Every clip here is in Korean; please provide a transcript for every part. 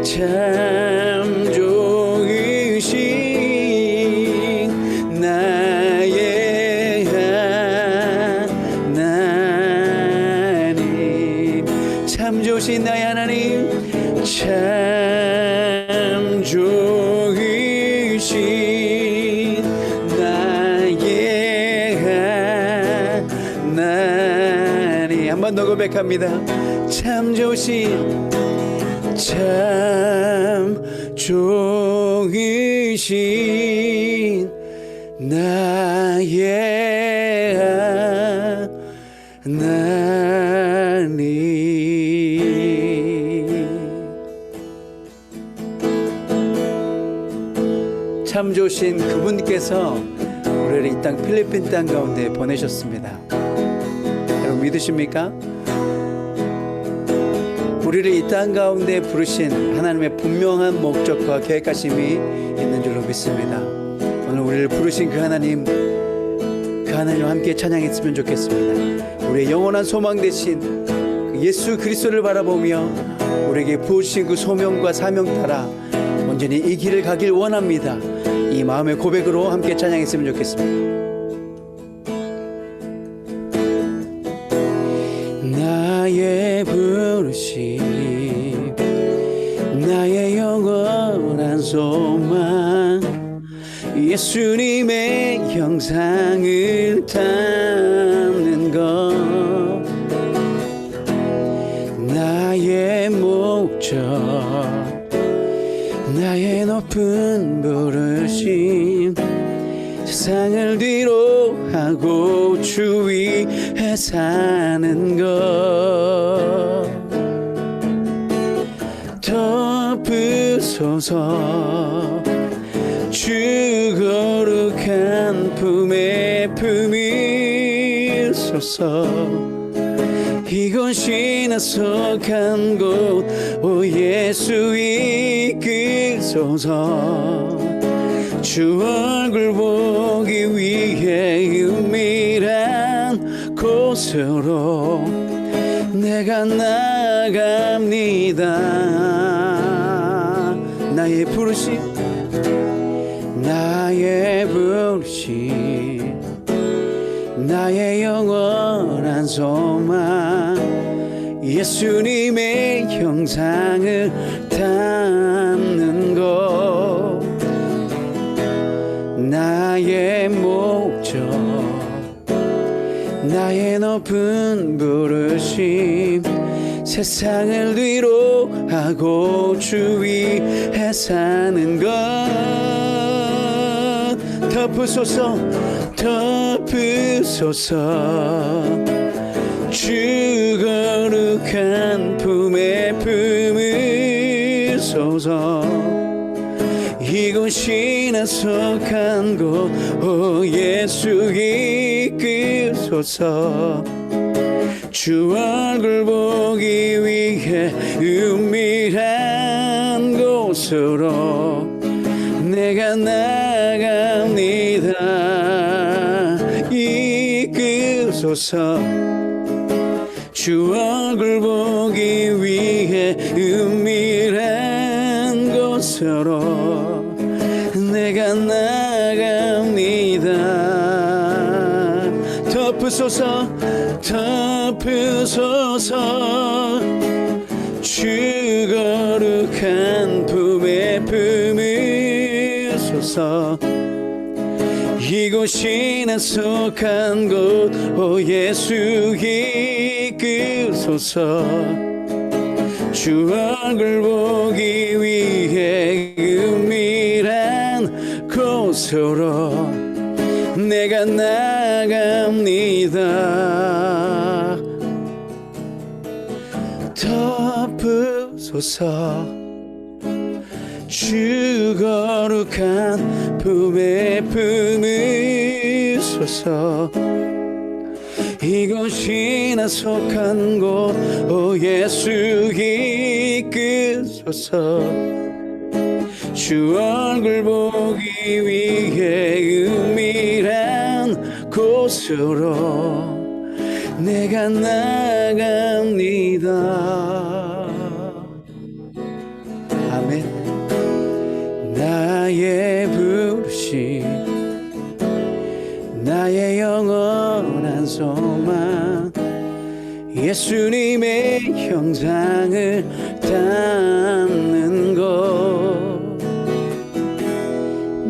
참 좋으신 나의 하나님, 참 좋으신 나의 하나님, 참 좋으신 나의 하나님. 한 번 더 고백합니다. 참 좋으신, 참 좋으신 나의 하나님. 참 좋으신 그분께서 우리를 이 땅 필리핀 땅 가운데 보내셨습니다. 여러분 믿으십니까? 우리를 이 땅 가운데 부르신 하나님의 분명한 목적과 계획하심이 있는 줄로 믿습니다. 오늘 우리를 부르신 그 하나님과 함께 찬양했으면 좋겠습니다. 우리의 영원한 소망 되신 그 예수 그리스도를 바라보며 우리에게 부으신 그 소명과 사명 따라 온전히 이 길을 가길 원합니다. 이 마음의 고백으로 함께 찬양했으면 좋겠습니다. 나의 부르심, 나의 영원한 소망, 예수님의 형상을 담는 것, 나의 목적, 나의 높은 부르심, 세상을 뒤로 하고 주 위에 사는 것, 덮으소서 주 거룩한 품에 품으소서. 이곳이 나 속한 곳, 오 예수 이끌소서. 주 얼굴 보기 위해 은밀한 곳으로 내가 나갑니다. 나의 부르심, 나의 부르심, 나의 영원한 소망, 예수님의 형상을 담는 것, 나의 목적, 나의 높은 부르심, 세상을 뒤로 하고 주 위에 사는 것, 덮으소서 덮으소서 주 거룩한 품에 품으소서. 이곳이 나 속한 곳, 오 예수 이끌소서. 주 얼굴 보기 위해 은밀한 곳으로 내가 나갑니다. 이끌소서. 주 얼굴 보기 위해 은밀한 곳으로 내가 나갑니다. 덮으소서 덮으소서 주 거룩한 품에 품으소서. 이곳이 나 속한 곳, 오 예수 이끌소서. 주 얼굴 보기 위해 은밀한 곳으로 내가 나갑니다. 덮으소서 주 거룩한 품에 품으소서. 이곳이 나 속한 곳, 오 예수 이끌소서. 주 얼굴 보기 위해 은밀한 곳으로 내가 나갑니다. 아멘. 나의 부르심, 나의 영원한 소망, 예수님의 형상을 닮는 것,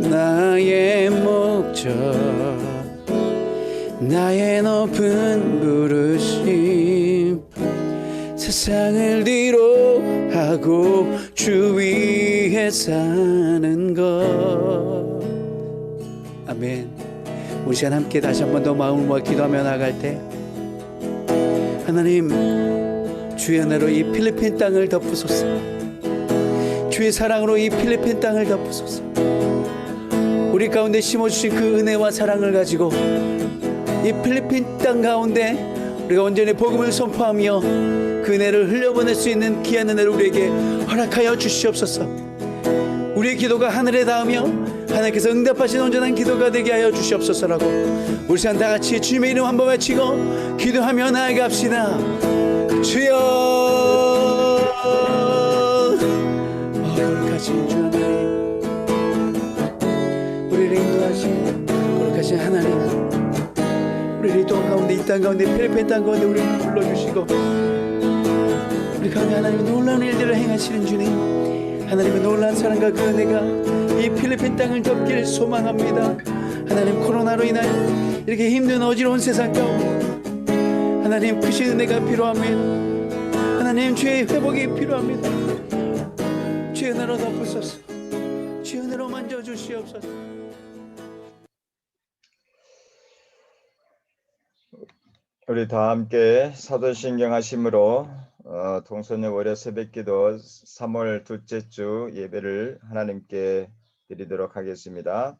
나의 목적, 나의 높은 부르심, 세상을 뒤로 하고 주 위에 사는 것. 아멘. 우리 시간 함께 다시 한 번 더 마음을 모아 기도하며 나갈 때, 하나님 주의 은혜로 이 필리핀 땅을 덮으소서. 주의 사랑으로 이 필리핀 땅을 덮으소서. 우리 가운데 심어주신 그 은혜와 사랑을 가지고 이 필리핀 땅 가운데 우리가 온전히 복음을 선포하며 그 은혜를 흘려보낼 수 있는 귀한 은혜를 우리에게 허락하여 주시옵소서. 우리의 기도가 하늘에 닿으며 하나님께서 응답하신 온전한 기도가 되게 하여 주시옵소서라고 우리 시간 다같이 주님의 이름 한번 외치고 기도하며 나아갑시다. 주여, 거룩하신 주 하나님, 우리를 인도하신 거룩하신 하나님, 우리를 이 땅 가운데, 이 땅 가운데, 필리핀 땅 가운데 우리를 불러주시고 우리 가운데 하나님의 놀라운 일들을 행하시는 주님, 하나님의 놀라운 사랑과 그 은혜가 이 필리핀 땅을 덮기를 소망합니다. 하나님, 코로나로 인하여 이렇게 힘든 어지러운 세상 가운데 하나님 크신 은혜가 필요합니다. 하나님 주의 회복이 필요합니다. 주의 은혜로 덮으소서. 주의 은혜로 만져주시옵소서. 우리 다 함께 사도신경 하심으로 동서녀 월요 새벽기도 3월 둘째 주 예배를 하나님께 드리도록 하겠습니다.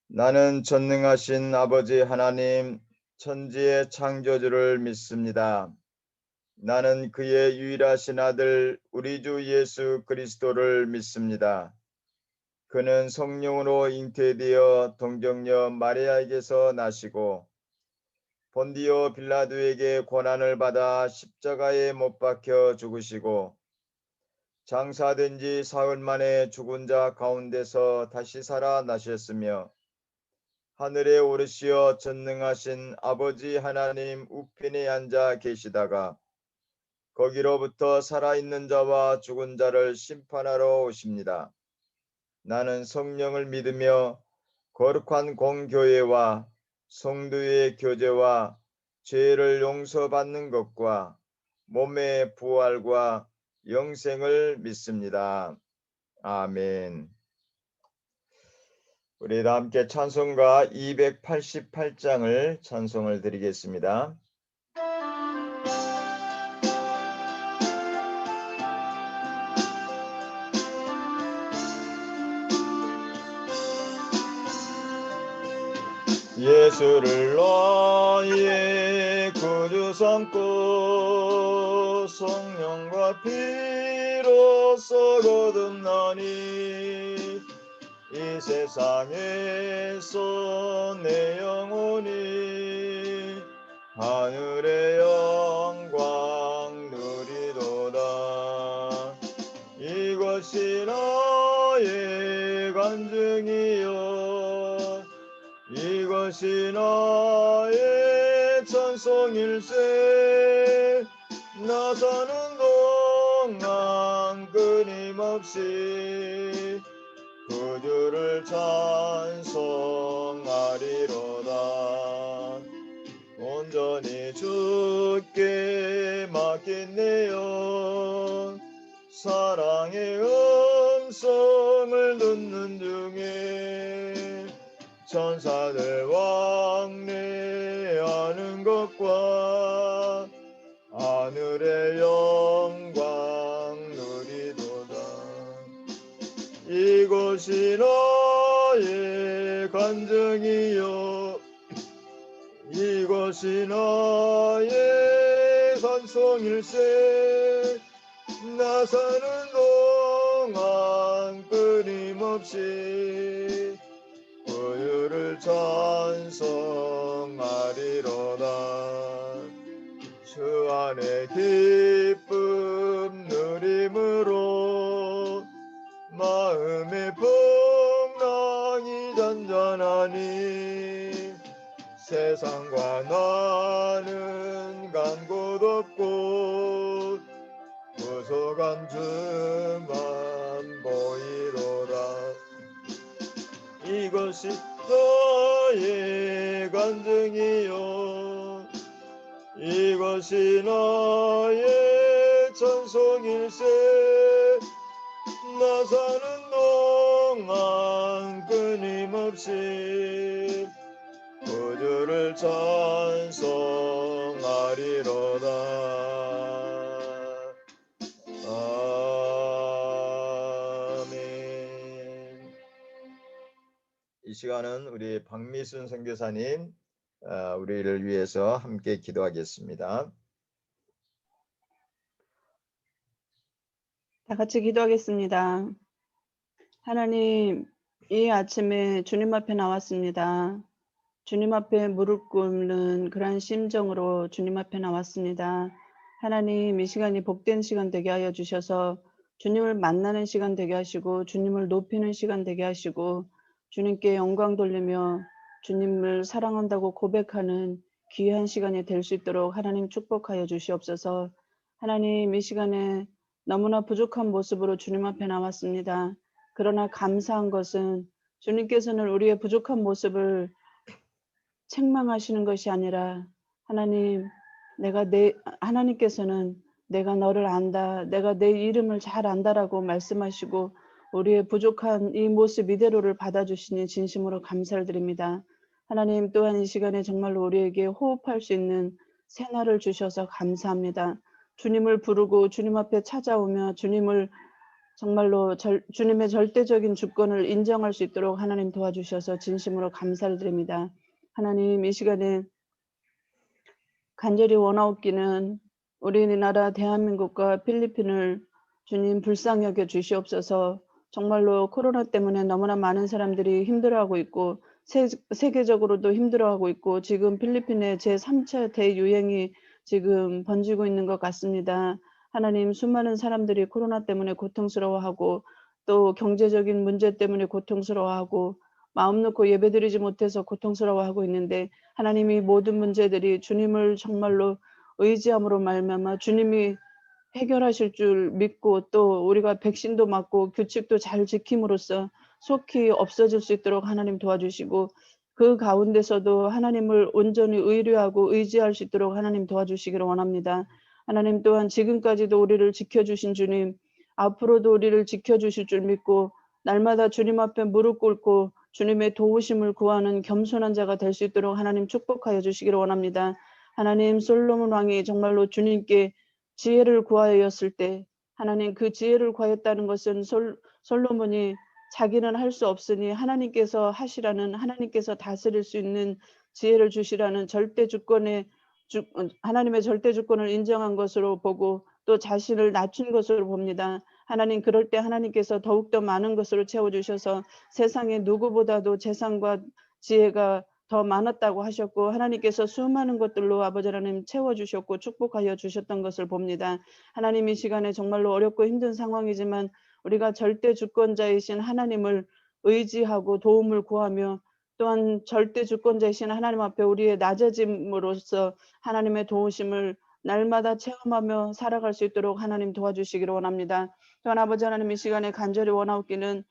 나는 전능하신 아버지 하나님, 천지의 창조주를 믿습니다. 나는 그의 유일하신 아들 우리 주 예수 그리스도를 믿습니다. 그는 성령으로 잉태되어 동정녀 마리아에게서 나시고 본디오 빌라도에게 고난을 받아 십자가에 못 박혀 죽으시고 장사된 지 사흘 만에 죽은 자 가운데서 다시 살아나셨으며 하늘에 오르시어 전능하신 아버지 하나님 우편에 앉아 계시다가 거기로부터 살아있는 자와 죽은 자를 심판하러 오십니다. 나는 성령을 믿으며 거룩한 공교회와 성도의 교제와 죄를 용서받는 것과 몸의 부활과 영생을 믿습니다. 아멘. 우리 다 함께 찬송가 288장을 찬송을 드리겠습니다. 예수를 너의 구주 삼고 성령과 피로써 거듭나니 이 세상에서 내 영혼이 하늘의 영광 누리도다. 이것이 나의 간증이요 이것이 나의 찬송일세. 나 사는 동안 끊임없이 구주를 찬송하리로다. 온전히 주께 맡겼네요. 사랑의 음성을 듣는 중에 천사들 왕래하는 것과 하늘의 영광 누리도다. 이것이 나의 간증이요 이것이 나의 찬송일세. 나 사는 동안 끊임없이 구주를 찬송하리로다. 주 안에 기쁨 누림으로 어둠의 풍랑이 잔잔하니 세상과 나는 간 곳 없고 부족한 주만 보이로라. 이것이 나의 간증이요 이것이 나의 찬송일세. 나 사는 동안 끊임없이 구주를 찬송하리로다. 아멘. 이 시간은 우리 박미순 선교사님 우리를 위해서 함께 기도하겠습니다. 다 같이 기도하겠습니다. 하나님, 이 아침에 주님 앞에 나왔습니다. 주님 앞에 무릎 꿇는 그러한 심정으로 주님 앞에 나왔습니다. 하나님, 이 시간이 복된 시간 되게 하여 주셔서 주님을 만나는 시간 되게 하시고 주님을 높이는 시간 되게 하시고 주님께 영광 돌리며 주님을 사랑한다고 고백하는 귀한 시간이 될 수 있도록 하나님 축복하여 주시옵소서. 하나님, 이 시간에 너무나 부족한 모습으로 주님 앞에 나왔습니다. 그러나 감사한 것은 주님께서는 우리의 부족한 모습을 책망하시는 것이 아니라 하나님께서는 내가 너를 안다, 내가 내 이름을 잘 안다라고 말씀하시고 우리의 부족한 이 모습 이대로를 받아주시니 진심으로 감사를 드립니다. 하나님 또한 이 시간에 정말로 우리에게 호흡할 수 있는 새날을 주셔서 감사합니다. 주님을 부르고 주님 앞에 찾아오며 주님을 정말로 주님의 절대적인 주권을 인정할 수 있도록 하나님 도와주셔서 진심으로 감사를 드립니다. 하나님 이 시간에 간절히 원하옵기는 우리나라 대한민국과 필리핀을 주님 불쌍히 여겨 주시옵소서. 정말로 코로나 때문에 너무나 많은 사람들이 힘들어하고 있고 세계적으로도 힘들어하고 있고 지금 필리핀의 제3차 대유행이 지금 번지고 있는 것 같습니다. 하나님 수많은 사람들이 코로나 때문에 고통스러워하고 또 경제적인 문제 때문에 고통스러워하고 마음 놓고 예배드리지 못해서 고통스러워하고 있는데 하나님이 모든 문제들이 주님을 정말로 의지함으로 말미암아 주님이 해결하실 줄 믿고 또 우리가 백신도 맞고 규칙도 잘 지킴으로써 속히 없어질 수 있도록 하나님 도와주시고 그 가운데서도 하나님을 온전히 의뢰하고 의지할 수 있도록 하나님 도와주시기를 원합니다. 하나님 또한 지금까지도 우리를 지켜주신 주님, 앞으로도 우리를 지켜주실 줄 믿고 날마다 주님 앞에 무릎 꿇고 주님의 도우심을 구하는 겸손한 자가 될 수 있도록 하나님 축복하여 주시기를 원합니다. 하나님 솔로몬 왕이 정말로 주님께 지혜를 구하였을 때 하나님 그 지혜를 구하였다는 것은 솔로몬이 자기는 할 수 없으니 하나님께서 하시라는 하나님께서 다스릴 수 있는 지혜를 주시라는 하나님의 절대 주권을 인정한 것으로 보고 또 자신을 낮춘 것으로 봅니다. 하나님 그럴 때 하나님께서 더욱더 많은 것으로 채워주셔서 세상에 누구보다도 재산과 지혜가 더 많았다고 하셨고 하나님께서 수많은 것들로 아버지 하나님 채워주셨고 축복하여 주셨던 것을 봅니다. 하나님 이 시간에 정말로 어렵고 힘든 상황이지만 우리가 절대 주권자이신 하나님을 의지하고 도움을 구하며 또한 절대 주권자이신 하나님 앞에 우리의 낮아짐으로써 하나님의 도우심을 날마다 체험하며 살아갈 수 있도록 하나님 도와주시기를 원합니다. 또한 아버지 하나님 이 시간에 간절히 원하옵기는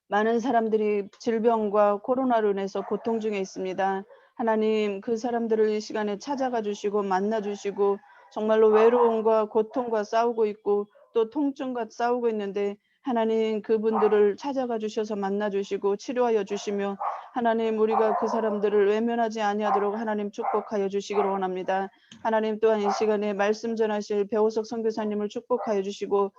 많은 사람들이 질병과 코로나로 인해서 고통 중에 있습니다. 하나님 그 사람들을 이 시간에 찾아가 주시고 만나 주시고 정말로 외로움과 고통과 싸우고 있고 또 통증과 싸우고 있는데 하나님 그분들을 찾아가 주셔서 만나 주시고 치료하여 주시며 하나님 우리가 그 사람들을 외면하지 아니하도록 하나님 축복하여 주시기를 원합니다. 하나님 또한 이 시간에 말씀 전하실 배우석 선교사님을 축복하여 주시고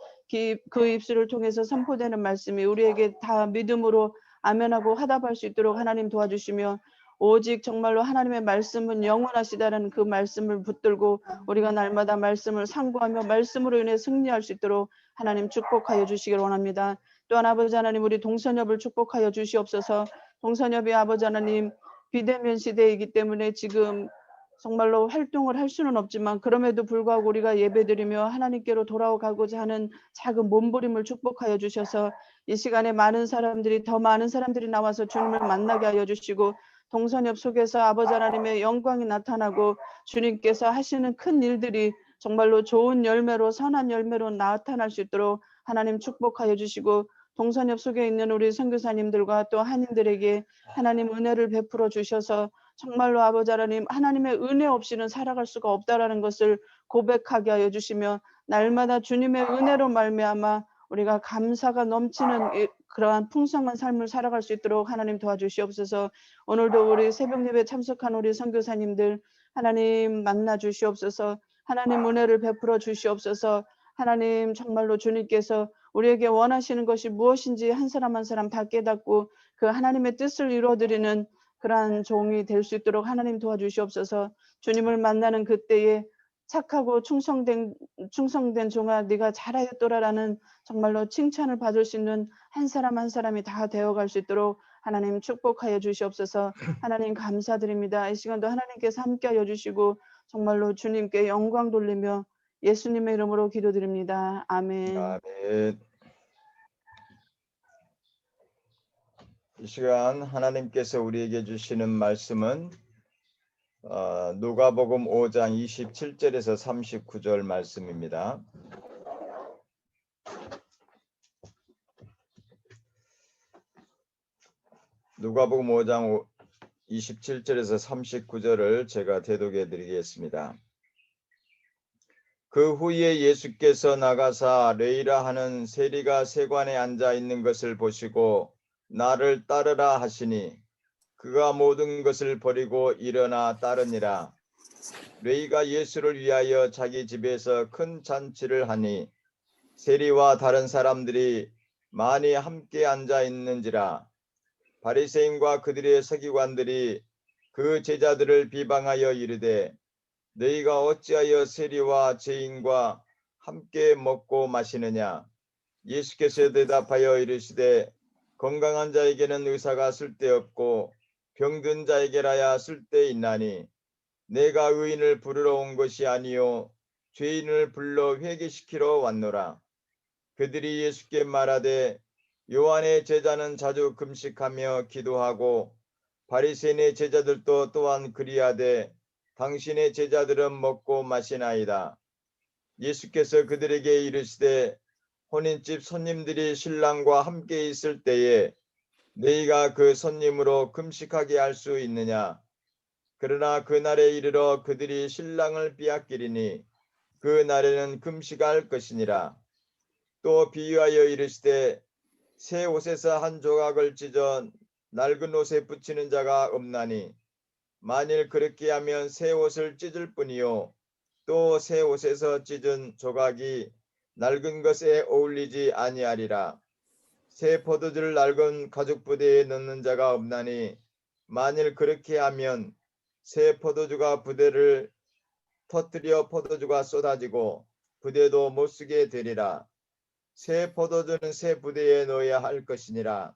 그 입술을 통해서 선포되는 말씀이 우리에게 다 믿음으로 아멘하고 화답할 수 있도록 하나님 도와주시며 오직 정말로 하나님의 말씀은 영원하시다는 그 말씀을 붙들고 우리가 날마다 말씀을 상고하며 말씀으로 인해 승리할 수 있도록 하나님 축복하여 주시기를 원합니다. 또한 아버지 하나님 우리 동선협을 축복하여 주시옵소서. 동선협이 아버지 하나님 비대면 시대이기 때문에 지금 정말로 활동을 할 수는 없지만 그럼에도 불구하고 우리가 예배드리며 하나님께로 돌아가고자 하는 작은 몸부림을 축복하여 주셔서 이 시간에 더 많은 사람들이 나와서 주님을 만나게 하여 주시고 동선협 속에서 아버지 하나님의 영광이 나타나고 주님께서 하시는 큰 일들이 정말로 좋은 열매로 선한 열매로 나타날 수 있도록 하나님 축복하여 주시고 동선협 속에 있는 우리 선교사님들과 또 한인들에게 하나님 은혜를 베풀어 주셔서 정말로 아버지 하나님 하나님의 은혜 없이는 살아갈 수가 없다라는 것을 고백하게 하여 주시며 날마다 주님의 은혜로 말미암아 우리가 감사가 넘치는 그러한 풍성한 삶을 살아갈 수 있도록 하나님 도와주시옵소서. 오늘도 우리 새벽 예배 참석한 우리 선교사님들 하나님 만나 주시옵소서. 하나님 은혜를 베풀어 주시옵소서. 하나님 정말로 주님께서 우리에게 원하시는 것이 무엇인지 한 사람 한 사람 다 깨닫고 그 하나님의 뜻을 이루어드리는 그러한 종이 될 수 있도록 하나님 도와주시옵소서. 주님을 만나는 그때에 착하고 충성된 종아 네가 잘하였더라라는 정말로 칭찬을 받을 수 있는 한 사람 한 사람이 다 되어갈 수 있도록 하나님 축복하여 주시옵소서. 하나님 감사드립니다. 이 시간도 하나님께서 함께하여 주시고 정말로 주님께 영광 돌리며 예수님의 이름으로 기도드립니다. 아멘. 아멘. 이 시간 하나님께서 우리에게 주시는 말씀은 누가복음 5장 27절에서 39절 말씀입니다. 누가복음 5장 27절에서 39절을 제가 대독해 드리겠습니다. 그 후에 예수께서 나가사 레이라 하는 세리가 세관에 앉아 있는 것을 보시고 나를 따르라 하시니 그가 모든 것을 버리고 일어나 따르니라. 레이가 예수를 위하여 자기 집에서 큰 잔치를 하니 세리와 다른 사람들이 많이 함께 앉아 있는지라. 바리새인과 그들의 서기관들이 그 제자들을 비방하여 이르되 너희가 어찌하여 세리와 죄인과 함께 먹고 마시느냐. 예수께서 대답하여 이르시되 건강한 자에게는 의사가 쓸데없고 병든 자에게라야 쓸데있나니 내가 의인을 부르러 온 것이 아니요 죄인을 불러 회개시키러 왔노라. 그들이 예수께 말하되 요한의 제자는 자주 금식하며 기도하고 바리새인의 제자들도 또한 그리하되 당신의 제자들은 먹고 마시나이다. 예수께서 그들에게 이르시되 혼인집 손님들이 신랑과 함께 있을 때에 너희가 그 손님으로 금식하게 할 수 있느냐. 그러나 그날에 이르러 그들이 신랑을 빼앗기리니 그 날에는 금식할 것이니라. 또 비유하여 이르시되 새 옷에서 한 조각을 찢어 낡은 옷에 붙이는 자가 없나니 만일 그렇게 하면 새 옷을 찢을 뿐이요 또 새 옷에서 찢은 조각이 낡은 것에 어울리지 아니하리라. 새 포도주를 낡은 가죽 부대에 넣는 자가 없나니 만일 그렇게 하면 새 포도주가 부대를 터뜨려 포도주가 쏟아지고 부대도 못 쓰게 되리라. 새 포도주는 새 부대에 넣어야 할 것이니라.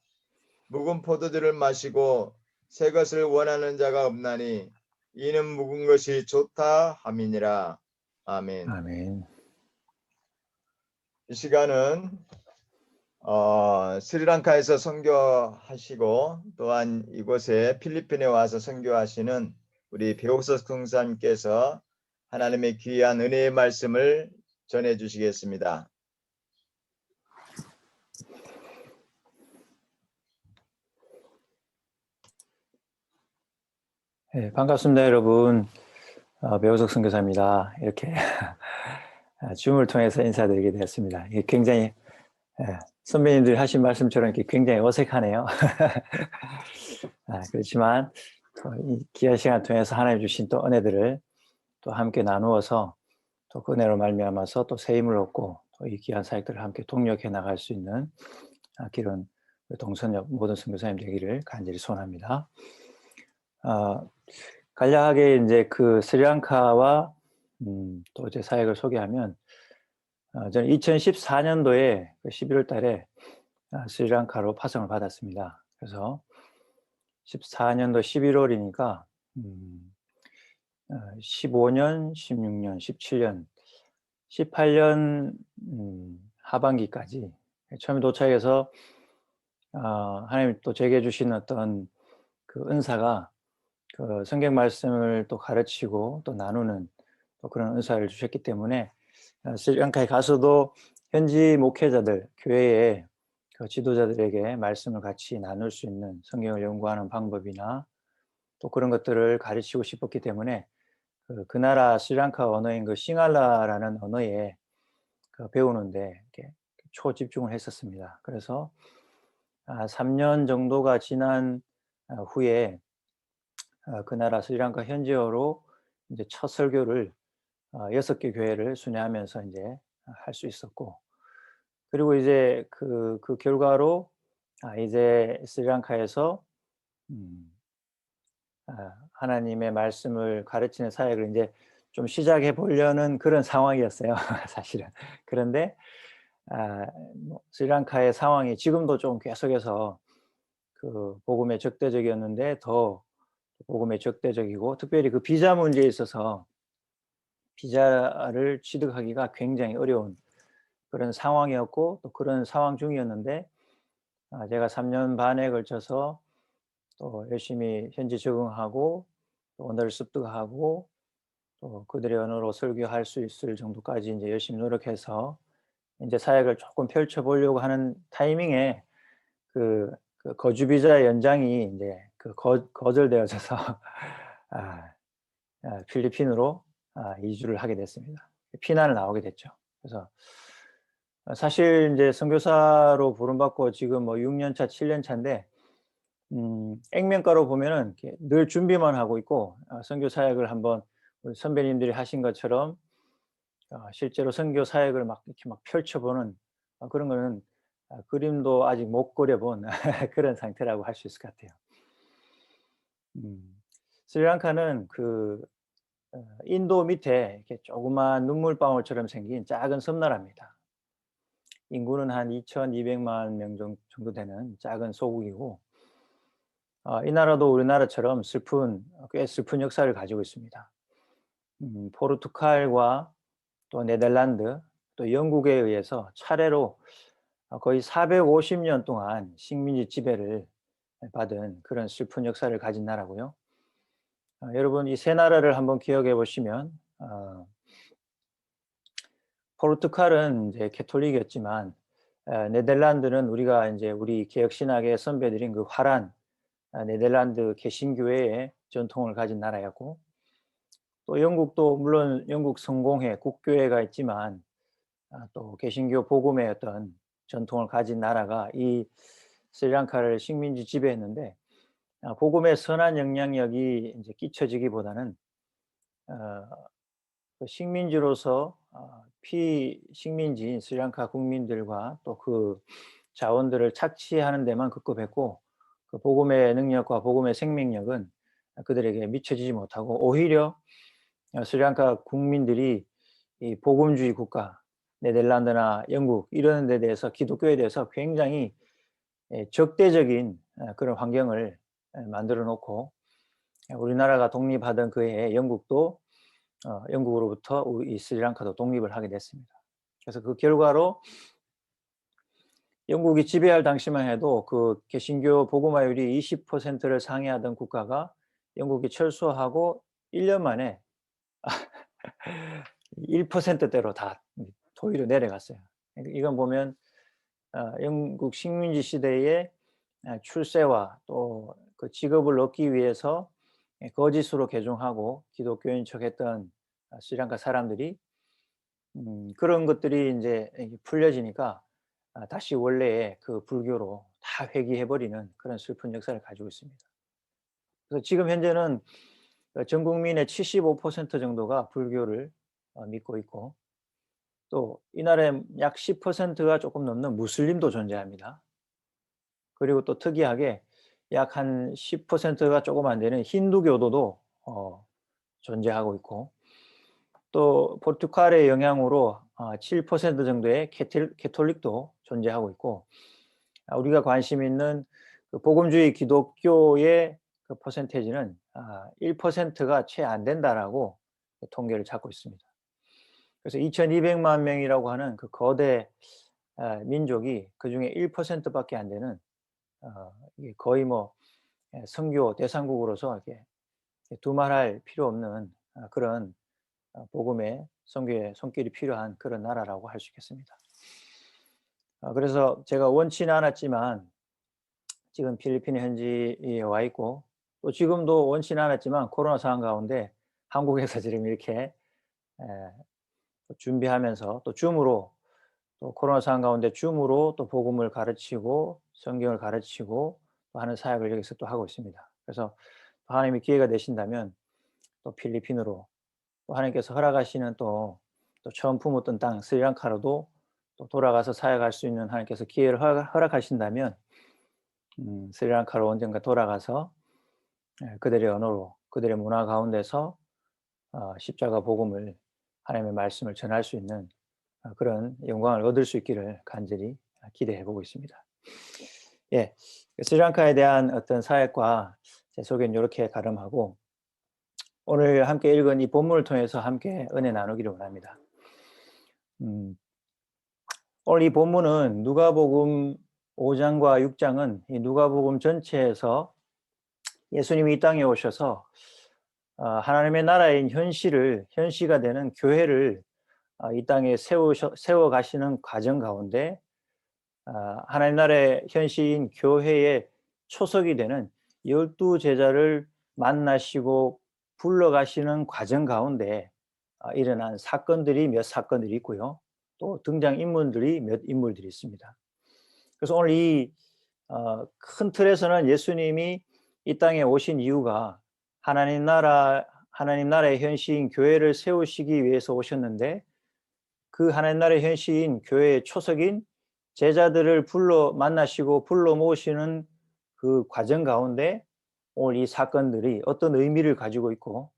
묵은 포도주를 마시고 새 것을 원하는 자가 없나니 이는 묵은 것이 좋다 함이니라. 아멘. 아멘. 이 시간은 스리랑카에서 선교하시고 또한 이곳에 필리핀에 와서 선교하시는 우리 배옥석 성사님께서 하나님의 귀한 은혜의 말씀을 전해 주시겠습니다. 네, 반갑습니다, 여러분. 배우석 선교사입니다. 이렇게 줌을 통해서 인사드리게 되었습니다. 이게 굉장히 선배님들이 하신 말씀처럼 이렇게 굉장히 어색하네요. 그렇지만 이 귀한 시간 통해서 하나님 주신 또 은혜들을 또 함께 나누어서 또 그 은혜로 말미암아서 또 새 힘을 얻고 또 이 귀한 사역들을 함께 동력해 나갈 수 있는 그런 동선역 모든 선교사님 되기를 간절히 소원합니다. 간략하게 이제 그 스리랑카와 또 제 사역을 소개하면 저는 2014년도에 11월 달에 스리랑카로 파송을 받았습니다. 그래서 14년도 11월이니까 15년, 16년, 17년, 18년 하반기까지 처음에 도착해서 하나님 또 제게 주신 어떤 그 은사가 그 성경 말씀을 또 가르치고 또 나누는 또 그런 은사를 주셨기 때문에 스리랑카에 가서도 현지 목회자들, 교회의 그 지도자들에게 말씀을 같이 나눌 수 있는 성경을 연구하는 방법이나 또 그런 것들을 가르치고 싶었기 때문에 그 나라 스리랑카 언어인 그 싱할라라는 언어에 그 배우는데 이렇게 초집중을 했었습니다. 그래서 3년 정도가 지난 후에 그 나라 스리랑카 현지어로 이제 첫 설교를 6개 교회를 순회하면서 이제 할 수 있었고, 그리고 이제 그 결과로 이제 스리랑카에서 하나님의 말씀을 가르치는 사역을 이제 좀 시작해 보려는 그런 상황이었어요. 사실은. 그런데 스리랑카의 상황이 지금도 좀 계속해서 그 복음에 적대적이었는데 더 복음에 적대적이고, 특별히 그 비자 문제에 있어서 비자를 취득하기가 굉장히 어려운 그런 상황이었고, 또 그런 상황 중이었는데 제가 3년 반에 걸쳐서 또 열심히 현지 적응하고 또 언어를 습득하고 또 그들의 언어로 설교할 수 있을 정도까지 이제 열심히 노력해서 이제 사역을 조금 펼쳐 보려고 하는 타이밍에 그 거주 비자 연장이 이제 거절되어져서 필리핀으로 이주를 하게 됐습니다. 피난을 나오게 됐죠. 그래서 사실 이제 선교사로 부름받고 지금 뭐 6년 차, 7년 차인데 액면가로 보면은 늘 준비만 하고 있고, 선교 사역을 한번 우리 선배님들이 하신 것처럼 실제로 선교 사역을 막 이렇게 막 펼쳐보는 그런 거는 그림도 아직 못 그려본 그런 상태라고 할 수 있을 것 같아요. 스리랑카는 그 인도 밑에 이렇게 조그만 눈물방울처럼 생긴 작은 섬나라입니다. 인구는 한 2,200만 명 정도 되는 작은 소국이고, 이 나라도 우리나라처럼 꽤 슬픈 역사를 가지고 있습니다. 포르투갈과 또 네덜란드, 또 영국에 의해서 차례로 거의 450년 동안 식민지 지배를 받은 그런 슬픈 역사를 가진 나라고요. 여러분 이 세 나라를 한번 기억해 보시면, 포르투갈은 이제 캐톨릭이었지만 네덜란드는 우리가 이제 우리 개혁신학의 선배들인 그 화란 네덜란드 개신교회의 전통을 가진 나라였고, 또 영국도 물론 영국 성공회 국교회가 있지만 또 개신교 복음의 어떤 전통을 가진 나라가 이 스리랑카를 식민지 지배했는데, 복음의 선한 영향력이 이제 끼쳐지기보다는 그 식민지로서 피식민지인 스리랑카 국민들과 또 그 자원들을 착취하는 데만 급급했고, 그 복음의 능력과 복음의 생명력은 그들에게 미쳐지지 못하고, 오히려 스리랑카 국민들이 이 복음주의 국가 네덜란드나 영국 이런 데 대해서, 기독교에 대해서 굉장히 적대적인 그런 환경을 만들어 놓고, 우리나라가 독립하던 그 해에 영국도 영국으로부터 이 스리랑카도 독립을 하게 됐습니다. 그래서 그 결과로 영국이 지배할 당시만 해도 그 개신교 복음화율이 20%를 상회하던 국가가 영국이 철수하고 1년 만에 1%대로 다 도의로 내려갔어요. 이건 보면 영국 식민지 시대의 출세와 또 그 직업을 얻기 위해서 거짓으로 개종하고 기독교인 척했던 스리랑카 사람들이 그런 것들이 이제 풀려지니까 다시 원래의 그 불교로 다 회귀해버리는 그런 슬픈 역사를 가지고 있습니다. 그래서 지금 현재는 전 국민의 75% 정도가 불교를 믿고 있고, 또 이 나라에 약 10%가 조금 넘는 무슬림도 존재합니다. 그리고 또 특이하게 약 한 10%가 조금 안 되는 힌두교도도 존재하고 있고, 또 포르투갈의 영향으로 7% 정도의 캐톨릭도 존재하고 있고, 우리가 관심 있는 그 복음주의 기독교의 그 퍼센테이지는 1%가 채 안 된다라고 통계를 찾고 있습니다. 그래서 2200만 명이라고 하는 그 거대 민족이 그중에 1%밖에 안 되는 이게 거의 뭐 선교 대상국으로서 이렇게 두말할 필요 없는 그런 복음의 선교의 손길이 필요한 그런 나라라고 할 수 있겠습니다. 그래서 제가 원치는 않았지만 지금 필리핀에 현지에 와 있고 또 지금도 원치는 않았지만 코로나 상황 가운데 한국에서 지금 이렇게 준비하면서 또 줌으로 또 코로나 상황 가운데 줌으로 또 복음을 가르치고 성경을 가르치고 또 하는 사역을 여기서 또 하고 있습니다. 그래서 하나님이 기회가 되신다면 또 필리핀으로 또 하나님께서 허락하시는 또 처음 품었던 땅 스리랑카로도 또 돌아가서 사역할 수 있는 하나님께서 기회를 허락하신다면 스리랑카로 언젠가 돌아가서 그들의 언어로 그들의 문화 가운데서 십자가 복음을 하나님의 말씀을 전할 수 있는 그런 영광을 얻을 수 있기를 간절히 기대해 보고 있습니다. 예, 스리랑카에 대한 어떤 사역과 제 소개는 이렇게 가름하고 오늘 함께 읽은 이 본문을 통해서 함께 은혜 나누기를 원합니다. 오늘 이 본문은 누가복음 5장과 6장은 이 누가복음 전체에서 예수님이 이 땅에 오셔서 하나님의 나라의 현시가 되는 교회를 이 땅에 세워 가시는 과정 가운데 하나님 나라의 현시인 교회의 초석이 되는 12제자를 만나시고 불러가시는 과정 가운데 일어난 사건들이 몇 사건들이 있고요. 또 등장인물들이 몇 인물들이 있습니다. 그래서 오늘 이 큰 틀에서는 예수님이 이 땅에 오신 이유가 하나님 나라의 현시인 교회를 세우시기 위해서 오셨는데 그 하나님 나라의 현시인 교회의 초석인 제자들을 만나시고 불러 모으시는 그 과정 가운데 오늘 이 사건들이 어떤 의미를 가지고 있고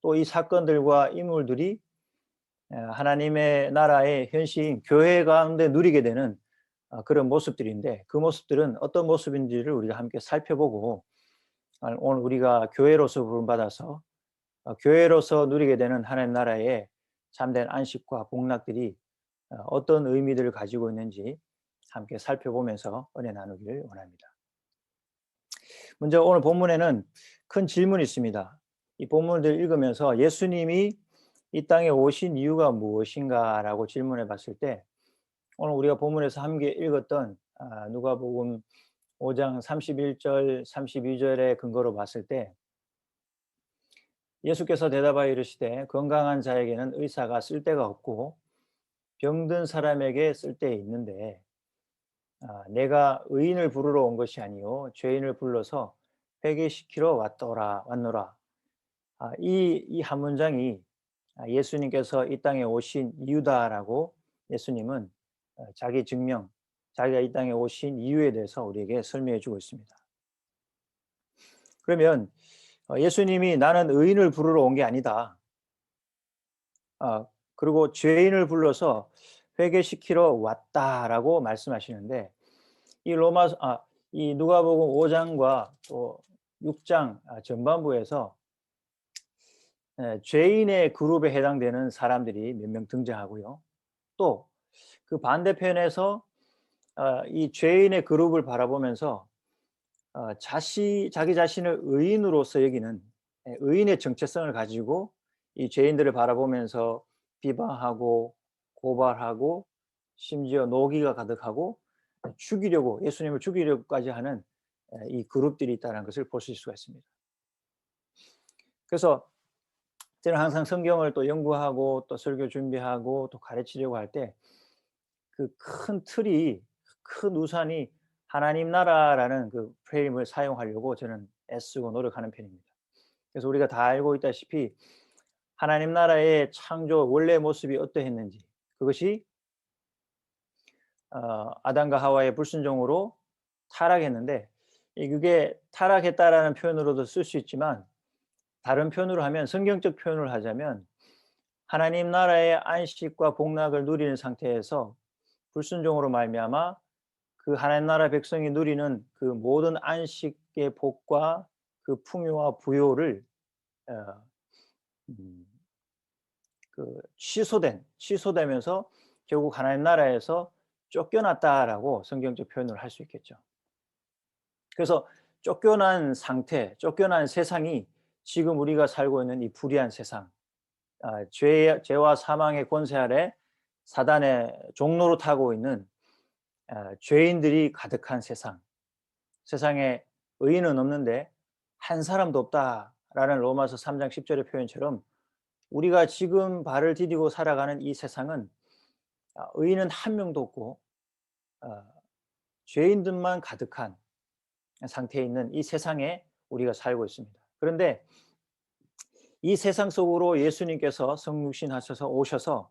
또 이 사건들과 인물들이 하나님의 나라의 현시인 교회 가운데 누리게 되는 그런 모습들인데 그 모습들은 어떤 모습인지를 우리가 함께 살펴보고 오늘 우리가 교회로서 부름받아서 교회로서 누리게 되는 하나님 나라의 참된 안식과 복락들이 어떤 의미들을 가지고 있는지 함께 살펴보면서 은혜 나누기를 원합니다. 먼저 오늘 본문에는 큰 질문이 있습니다. 이 본문을 읽으면서 예수님이 이 땅에 오신 이유가 무엇인가라고 질문해 봤을 때 오늘 우리가 본문에서 함께 읽었던 누가복음 5장 31절 32절의 근거로 봤을 때 예수께서 대답하여 이르시되 건강한 자에게는 의사가 쓸데가 없고 병든 사람에게 쓸데 있는데 내가 의인을 부르러 온 것이 아니요 죄인을 불러서 회개시키러 왔노라. 이 한 문장이 예수님께서 이 땅에 오신 이유다라고 예수님은 자기 증명, 자기가 이 땅에 오신 이유에 대해서 우리에게 설명해 주고 있습니다. 그러면 예수님이 나는 의인을 부르러 온 게 아니다. 그리고 죄인을 불러서 회개시키러 왔다라고 말씀하시는데 이 누가복음 5장과 또 6장 전반부에서 죄인의 그룹에 해당되는 사람들이 몇 명 등장하고요. 또 그 반대편에서 이 죄인의 그룹을 바라보면서 자기 자신을 의인으로서 여기는 의인의 정체성을 가지고 이 죄인들을 바라보면서 비방하고 고발하고 심지어 노기가 가득하고 예수님을 죽이려고까지 하는 이 그룹들이 있다는 것을 보실 수가 있습니다. 그래서 저는 항상 성경을 또 연구하고 또 설교 준비하고 또 가르치려고 할 때 그 큰 틀이 큰 우산이 하나님 나라라는 그 프레임을 사용하려고 저는 애쓰고 노력하는 편입니다. 그래서 우리가 다 알고 있다시피 하나님 나라의 창조 원래 모습이 어떠했는지 그것이 아담과 하와의 불순종으로 타락했는데 이게 타락했다라는 표현으로도 쓸 수 있지만 다른 표현으로 하면 성경적 표현을 하자면 하나님 나라의 안식과 복락을 누리는 상태에서 불순종으로 말미암아 그 하나님 나라 백성이 누리는 그 모든 안식의 복과 그 풍요와 부요를 그 취소되면서 결국 하나님 나라에서 쫓겨났다라고 성경적 표현을 할 수 있겠죠. 그래서 쫓겨난 상태, 쫓겨난 세상이 지금 우리가 살고 있는 이 불의한 세상, 죄와 사망의 권세 아래 사단의 종로로 타고 있는 죄인들이 가득한 세상, 세상에 의인은 없는데 한 사람도 없다라는 로마서 3장 10절의 표현처럼 우리가 지금 발을 디디고 살아가는 이 세상은 의인은 한 명도 없고 죄인들만 가득한 상태에 있는 이 세상에 우리가 살고 있습니다. 그런데 이 세상 속으로 예수님께서 성육신하셔서 오셔서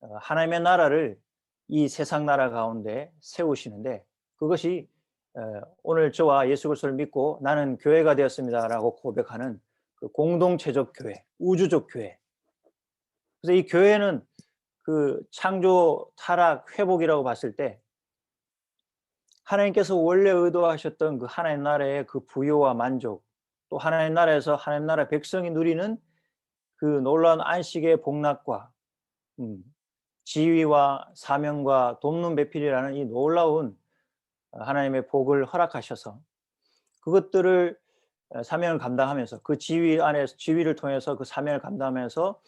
하나님의 나라를 이 세상 나라 가운데 세우시는데, 그것이 오늘 저와 예수 그리스도를 믿고 나는 교회가 되었습니다라고 고백하는 그 공동체적 교회, 우주적 교회. 그래서 이 교회는 그 창조, 타락, 회복이라고 봤을 때 하나님께서 원래 의도하셨던 그 하나님 나라의 그 부요와 만족, 또 하나님 나라에서 하나님 나라 백성이 누리는 그 놀라운 안식의 복락과 지위와 사명과 돕는 배필이라는 이 놀라운 하나님의 복을 허락하셔서 그것들을 사명을 감당하면서 그 지위 안에서 지위를 통해서 그 사명을 감당하면서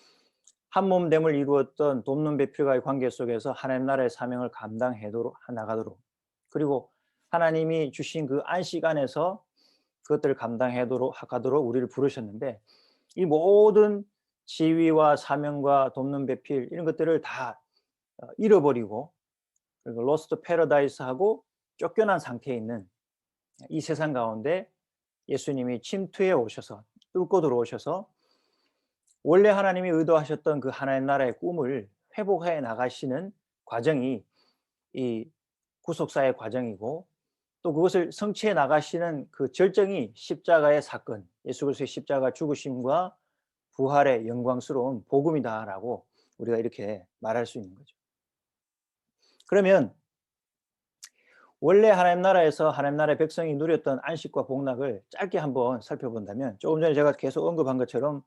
한 몸됨을 이루었던 돕는 배필과의 관계 속에서 하나님 나라의 사명을 감당해 나가도록, 그리고 하나님이 주신 그 안식 안에서 그것들을 감당하도록 우리를 부르셨는데, 이 모든 지위와 사명과 돕는 배필 이런 것들을 다 잃어버리고 그리고 로스트 패러다이스하고 쫓겨난 상태에 있는 이 세상 가운데 예수님이 침투해 오셔서 뚫고 들어오셔서 원래 하나님이 의도하셨던 그 하나님 나라의 꿈을 회복해 나가시는 과정이 이 구속사의 과정이고, 또 그것을 성취해 나가시는 그 절정이 십자가의 사건, 예수 그리스도의 십자가 죽으심과 부활의 영광스러운 복음이다라고 우리가 이렇게 말할 수 있는 거죠. 그러면 원래 하나님 나라에서 하나님 나라의 백성이 누렸던 안식과 복락을 짧게 한번 살펴본다면, 조금 전에 제가 계속 언급한 것처럼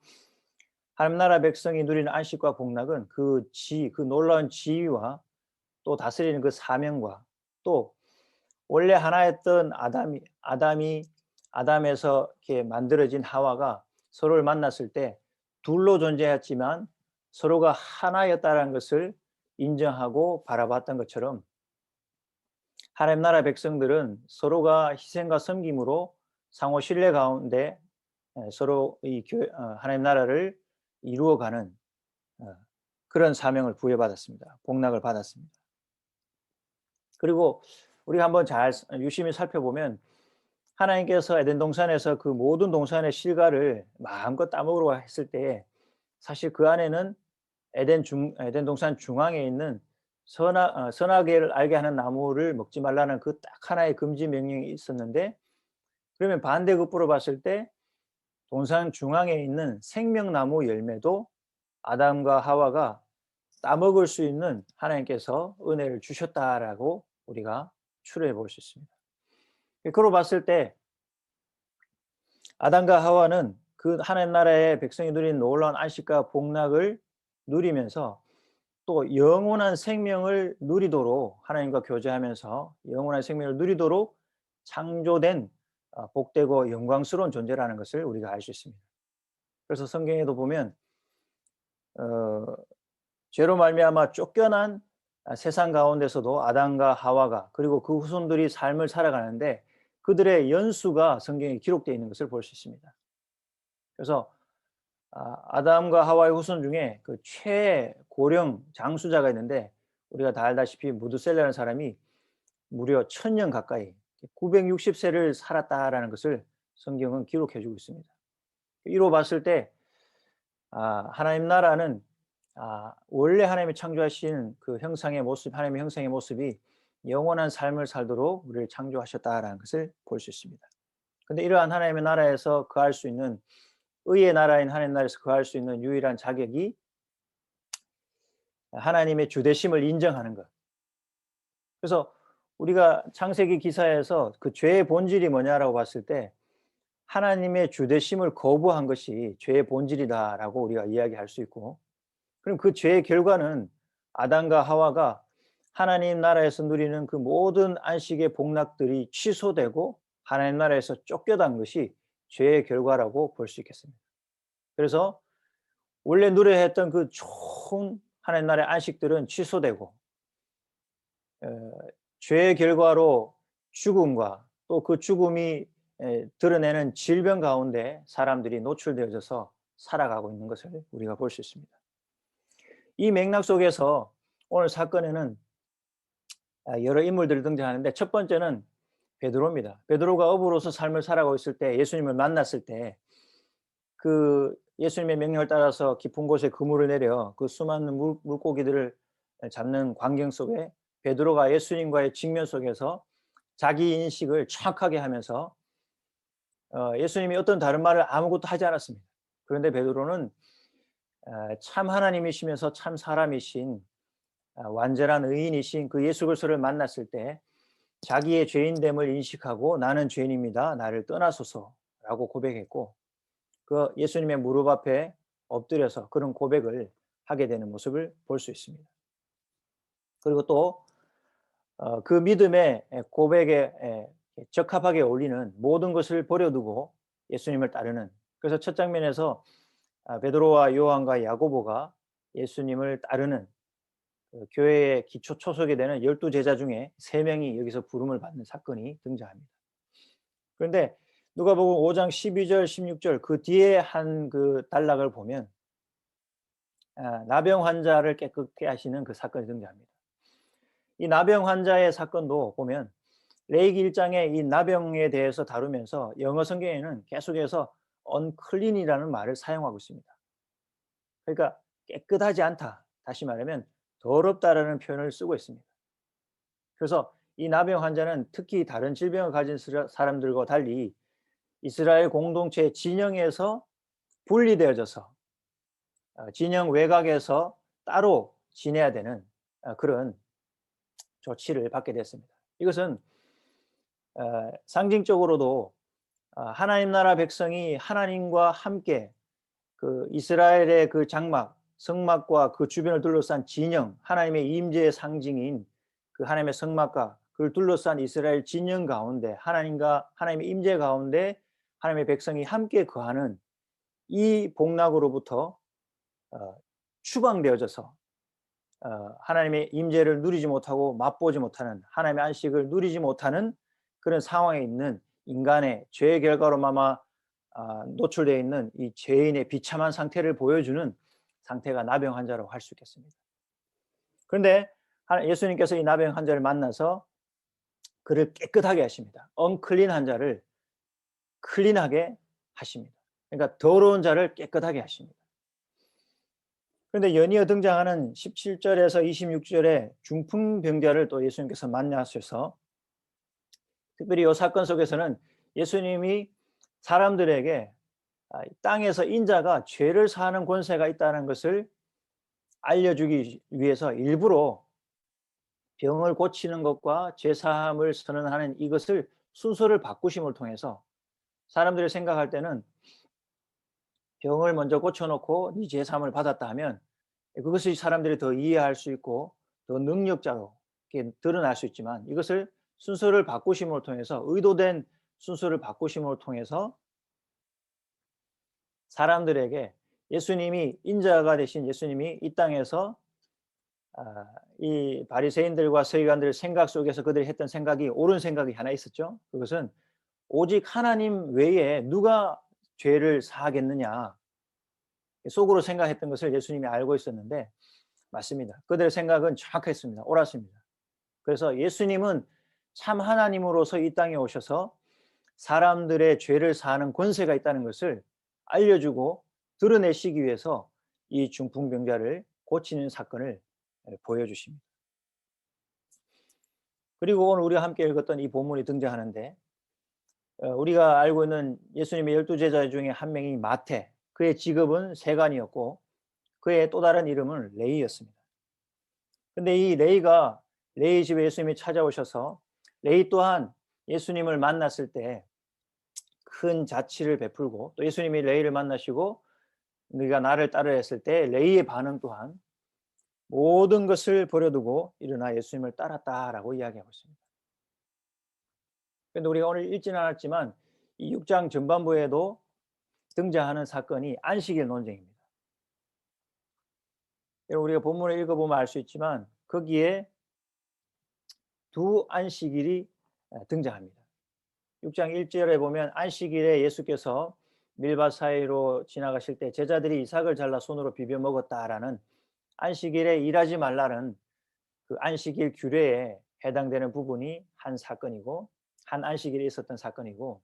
하나님 나라 백성이 누리는 안식과 복락은 그 놀라운 지위와 또 다스리는 그 사명과, 또 원래 하나였던 아담에서 이렇게 만들어진 하와가 서로를 만났을 때 둘로 존재했지만 서로가 하나였다는 것을 인정하고 바라봤던 것처럼, 하나님 나라 백성들은 서로가 희생과 섬김으로 상호 신뢰 가운데 서로 하나님 나라를 이루어가는 그런 사명을 부여받았습니다. 복락을 받았습니다. 그리고 우리가 한번 잘 유심히 살펴보면 하나님께서 에덴 동산에서 그 모든 동산의 실과를 마음껏 따먹으려고 했을 때 사실 그 안에는 에덴 동산 중앙에 있는 선악을 알게 하는 나무를 먹지 말라는 그 딱 하나의 금지 명령이 있었는데, 그러면 반대급부로 봤을 때 동산 중앙에 있는 생명나무 열매도 아담과 하와가 따먹을 수 있는 하나님께서 은혜를 주셨다라고 우리가 추려해 볼 수 있습니다. 그로 봤을 때 아담과 하와는 그 하나님 나라의 백성이 누린 놀라운 안식과 복락을 누리면서 또 영원한 생명을 누리도록, 하나님과 교제하면서 영원한 생명을 누리도록 창조된 복되고 영광스러운 존재라는 것을 우리가 알 수 있습니다. 그래서 성경에도 보면 죄로 말미암아 쫓겨난 세상 가운데서도 아담과 하와가 그리고 그 후손들이 삶을 살아가는데 그들의 연수가 성경에 기록되어 있는 것을 볼 수 있습니다. 그래서 아담과 하와의 후손 중에 그 최고령 장수자가 있는데, 우리가 다 알다시피 무드셀라라는 사람이 무려 1000년 가까이 960세를 살았다라는 것을 성경은 기록해 주고 있습니다. 이로 봤을 때 하나님 나라는 원래 하나님이 창조하신 그 형상의 모습, 하나님의 형상의 모습이 영원한 삶을 살도록 우리를 창조하셨다라는 것을 볼 수 있습니다. 그런데 이러한 하나님의 나라에서 거할 수 있는, 의의 나라인 하나님 나라에서 거할 수 있는 유일한 자격이 하나님의 주되심을 인정하는 것. 그래서 우리가 창세기 기사에서 그 죄의 본질이 뭐냐라고 봤을 때 하나님의 주되심을 거부한 것이 죄의 본질이다라고 우리가 이야기할 수 있고, 그럼 그 죄의 결과는 아담과 하와가 하나님 나라에서 누리는 그 모든 안식의 복락들이 취소되고 하나님 나라에서 쫓겨난 것이 죄의 결과라고 볼 수 있겠습니다. 그래서 원래 누려야 했던 그 좋은 하나님 나라의 안식들은 취소되고 죄의 결과로 죽음과 또 그 죽음이 드러내는 질병 가운데 사람들이 노출되어져서 살아가고 있는 것을 우리가 볼 수 있습니다. 이 맥락 속에서 오늘 사건에는 여러 인물들이 등장하는데, 첫 번째는 베드로입니다. 베드로가 어부로서 삶을 살아가고 있을 때, 예수님을 만났을 때 그 예수님의 명령을 따라서 깊은 곳에 그물을 내려 그 수많은 물고기들을 잡는 광경 속에 베드로가 예수님과의 직면 속에서 자기 인식을 정확하게 하면서 예수님이 어떤 다른 말을 아무것도 하지 않았습니다. 그런데 베드로는 참 하나님이시면서 참 사람이신 완전한 의인이신 그 예수 그리스도를 만났을 때 자기의 죄인됨을 인식하고 나는 죄인입니다, 나를 떠나소서라고 고백했고, 그 예수님의 무릎 앞에 엎드려서 그런 고백을 하게 되는 모습을 볼 수 있습니다. 그리고 또 그 믿음의 고백에 적합하게 어울리는 모든 것을 버려두고 예수님을 따르는, 그래서 첫 장면에서 베드로와 요한과 야고보가 예수님을 따르는 교회의 기초 초석이 되는 12제자 중에 3명이 여기서 부름을 받는 사건이 등장합니다. 그런데 누가복음 5장 12절 16절 그 뒤에 한 그 단락을 보면 나병 환자를 깨끗게 하시는 그 사건이 등장합니다. 이 나병 환자의 사건도 보면 레위기 1장에 이 나병에 대해서 다루면서 영어 성경에는 계속해서 unclean이라는 말을 사용하고 있습니다. 그러니까 깨끗하지 않다, 다시 말하면 더럽다라는 표현을 쓰고 있습니다. 그래서 이 나병 환자는 특히 다른 질병을 가진 사람들과 달리 이스라엘 공동체의 진영에서 분리되어져서 진영 외곽에서 따로 지내야 되는 그런 조치를 받게 됐습니다. 이것은 상징적으로도 하나님 나라 백성이 하나님과 함께 그 이스라엘의 그 장막, 성막과 그 주변을 둘러싼 진영, 하나님의 임재의 상징인 그 하나님의 성막과 그를 둘러싼 이스라엘 진영 가운데 하나님과 하나님의 임재 가운데 하나님의 백성이 함께 거하는 이 복락으로부터 추방되어져서 하나님의 임재를 누리지 못하고 맛보지 못하는, 하나님의 안식을 누리지 못하는 그런 상황에 있는 인간의 죄의 결과로 마마 노출되어 있는 이 죄인의 비참한 상태를 보여주는 상태가 나병 환자라고 할 수 있겠습니다. 그런데 예수님께서 이 나병 환자를 만나서 그를 깨끗하게 하십니다. unclean 환자를 클린하게 하십니다. 그러니까 더러운 자를 깨끗하게 하십니다. 그런데 연이어 등장하는 17절에서 26절의 중풍병자를 또 예수님께서 만나셔서, 특별히 이 사건 속에서는 예수님이 사람들에게 땅에서 인자가 죄를 사하는 권세가 있다는 것을 알려주기 위해서 일부러 병을 고치는 것과 죄사함을 선언하는 이것을 순서를 바꾸심을 통해서 사람들이 생각할 때는 병을 먼저 고쳐놓고 네 죄사함을 받았다 하면 그것이 사람들이 더 이해할 수 있고 더 능력자로 이렇게 드러날 수 있지만, 이것을 순서를 바꾸심을 통해서, 의도된 순서를 바꾸심을 통해서 사람들에게 예수님이, 인자가 되신 예수님이 이 땅에서 이 바리새인들과 서기관들 생각 속에서 그들이 했던 생각이 옳은 생각이 하나 있었죠. 그것은 오직 하나님 외에 누가 죄를 사하겠느냐 속으로 생각했던 것을 예수님이 알고 있었는데, 맞습니다. 그들의 생각은 정확했습니다. 옳았습니다. 그래서 예수님은 참 하나님으로서 이 땅에 오셔서 사람들의 죄를 사하는 권세가 있다는 것을 알려주고 드러내시기 위해서 이 중풍병자를 고치는 사건을 보여주십니다. 그리고 오늘 우리가 함께 읽었던 이 본문이 등장하는데, 우리가 알고 있는 예수님의 12제자 중에 한 명이 마태, 그의 직업은 세관이었고 그의 또 다른 이름은 레위였습니다. 근데 이 레위가, 레위 집에 예수님이 찾아오셔서 레위 또한 예수님을 만났을 때 큰 자치를 베풀고 또 예수님이 레이를 만나시고 네가 나를 따르라 했을 때 레이의 반응 또한 모든 것을 버려두고 일어나 예수님을 따랐다라고 이야기하고 있습니다. 그런데 우리가 오늘 읽지는 않았지만 이 6장 전반부에도 등장하는 사건이 안식일 논쟁입니다. 우리가 본문을 읽어보면 알 수 있지만 거기에 두 안식일이 등장합니다. 6장 1절에 보면 안식일에 예수께서 밀밭 사이로 지나가실 때 제자들이 이삭을 잘라 손으로 비벼 먹었다라는 안식일에 일하지 말라는 그 안식일 규례에 해당되는 부분이 한 사건이고 한 안식일에 있었던 사건이고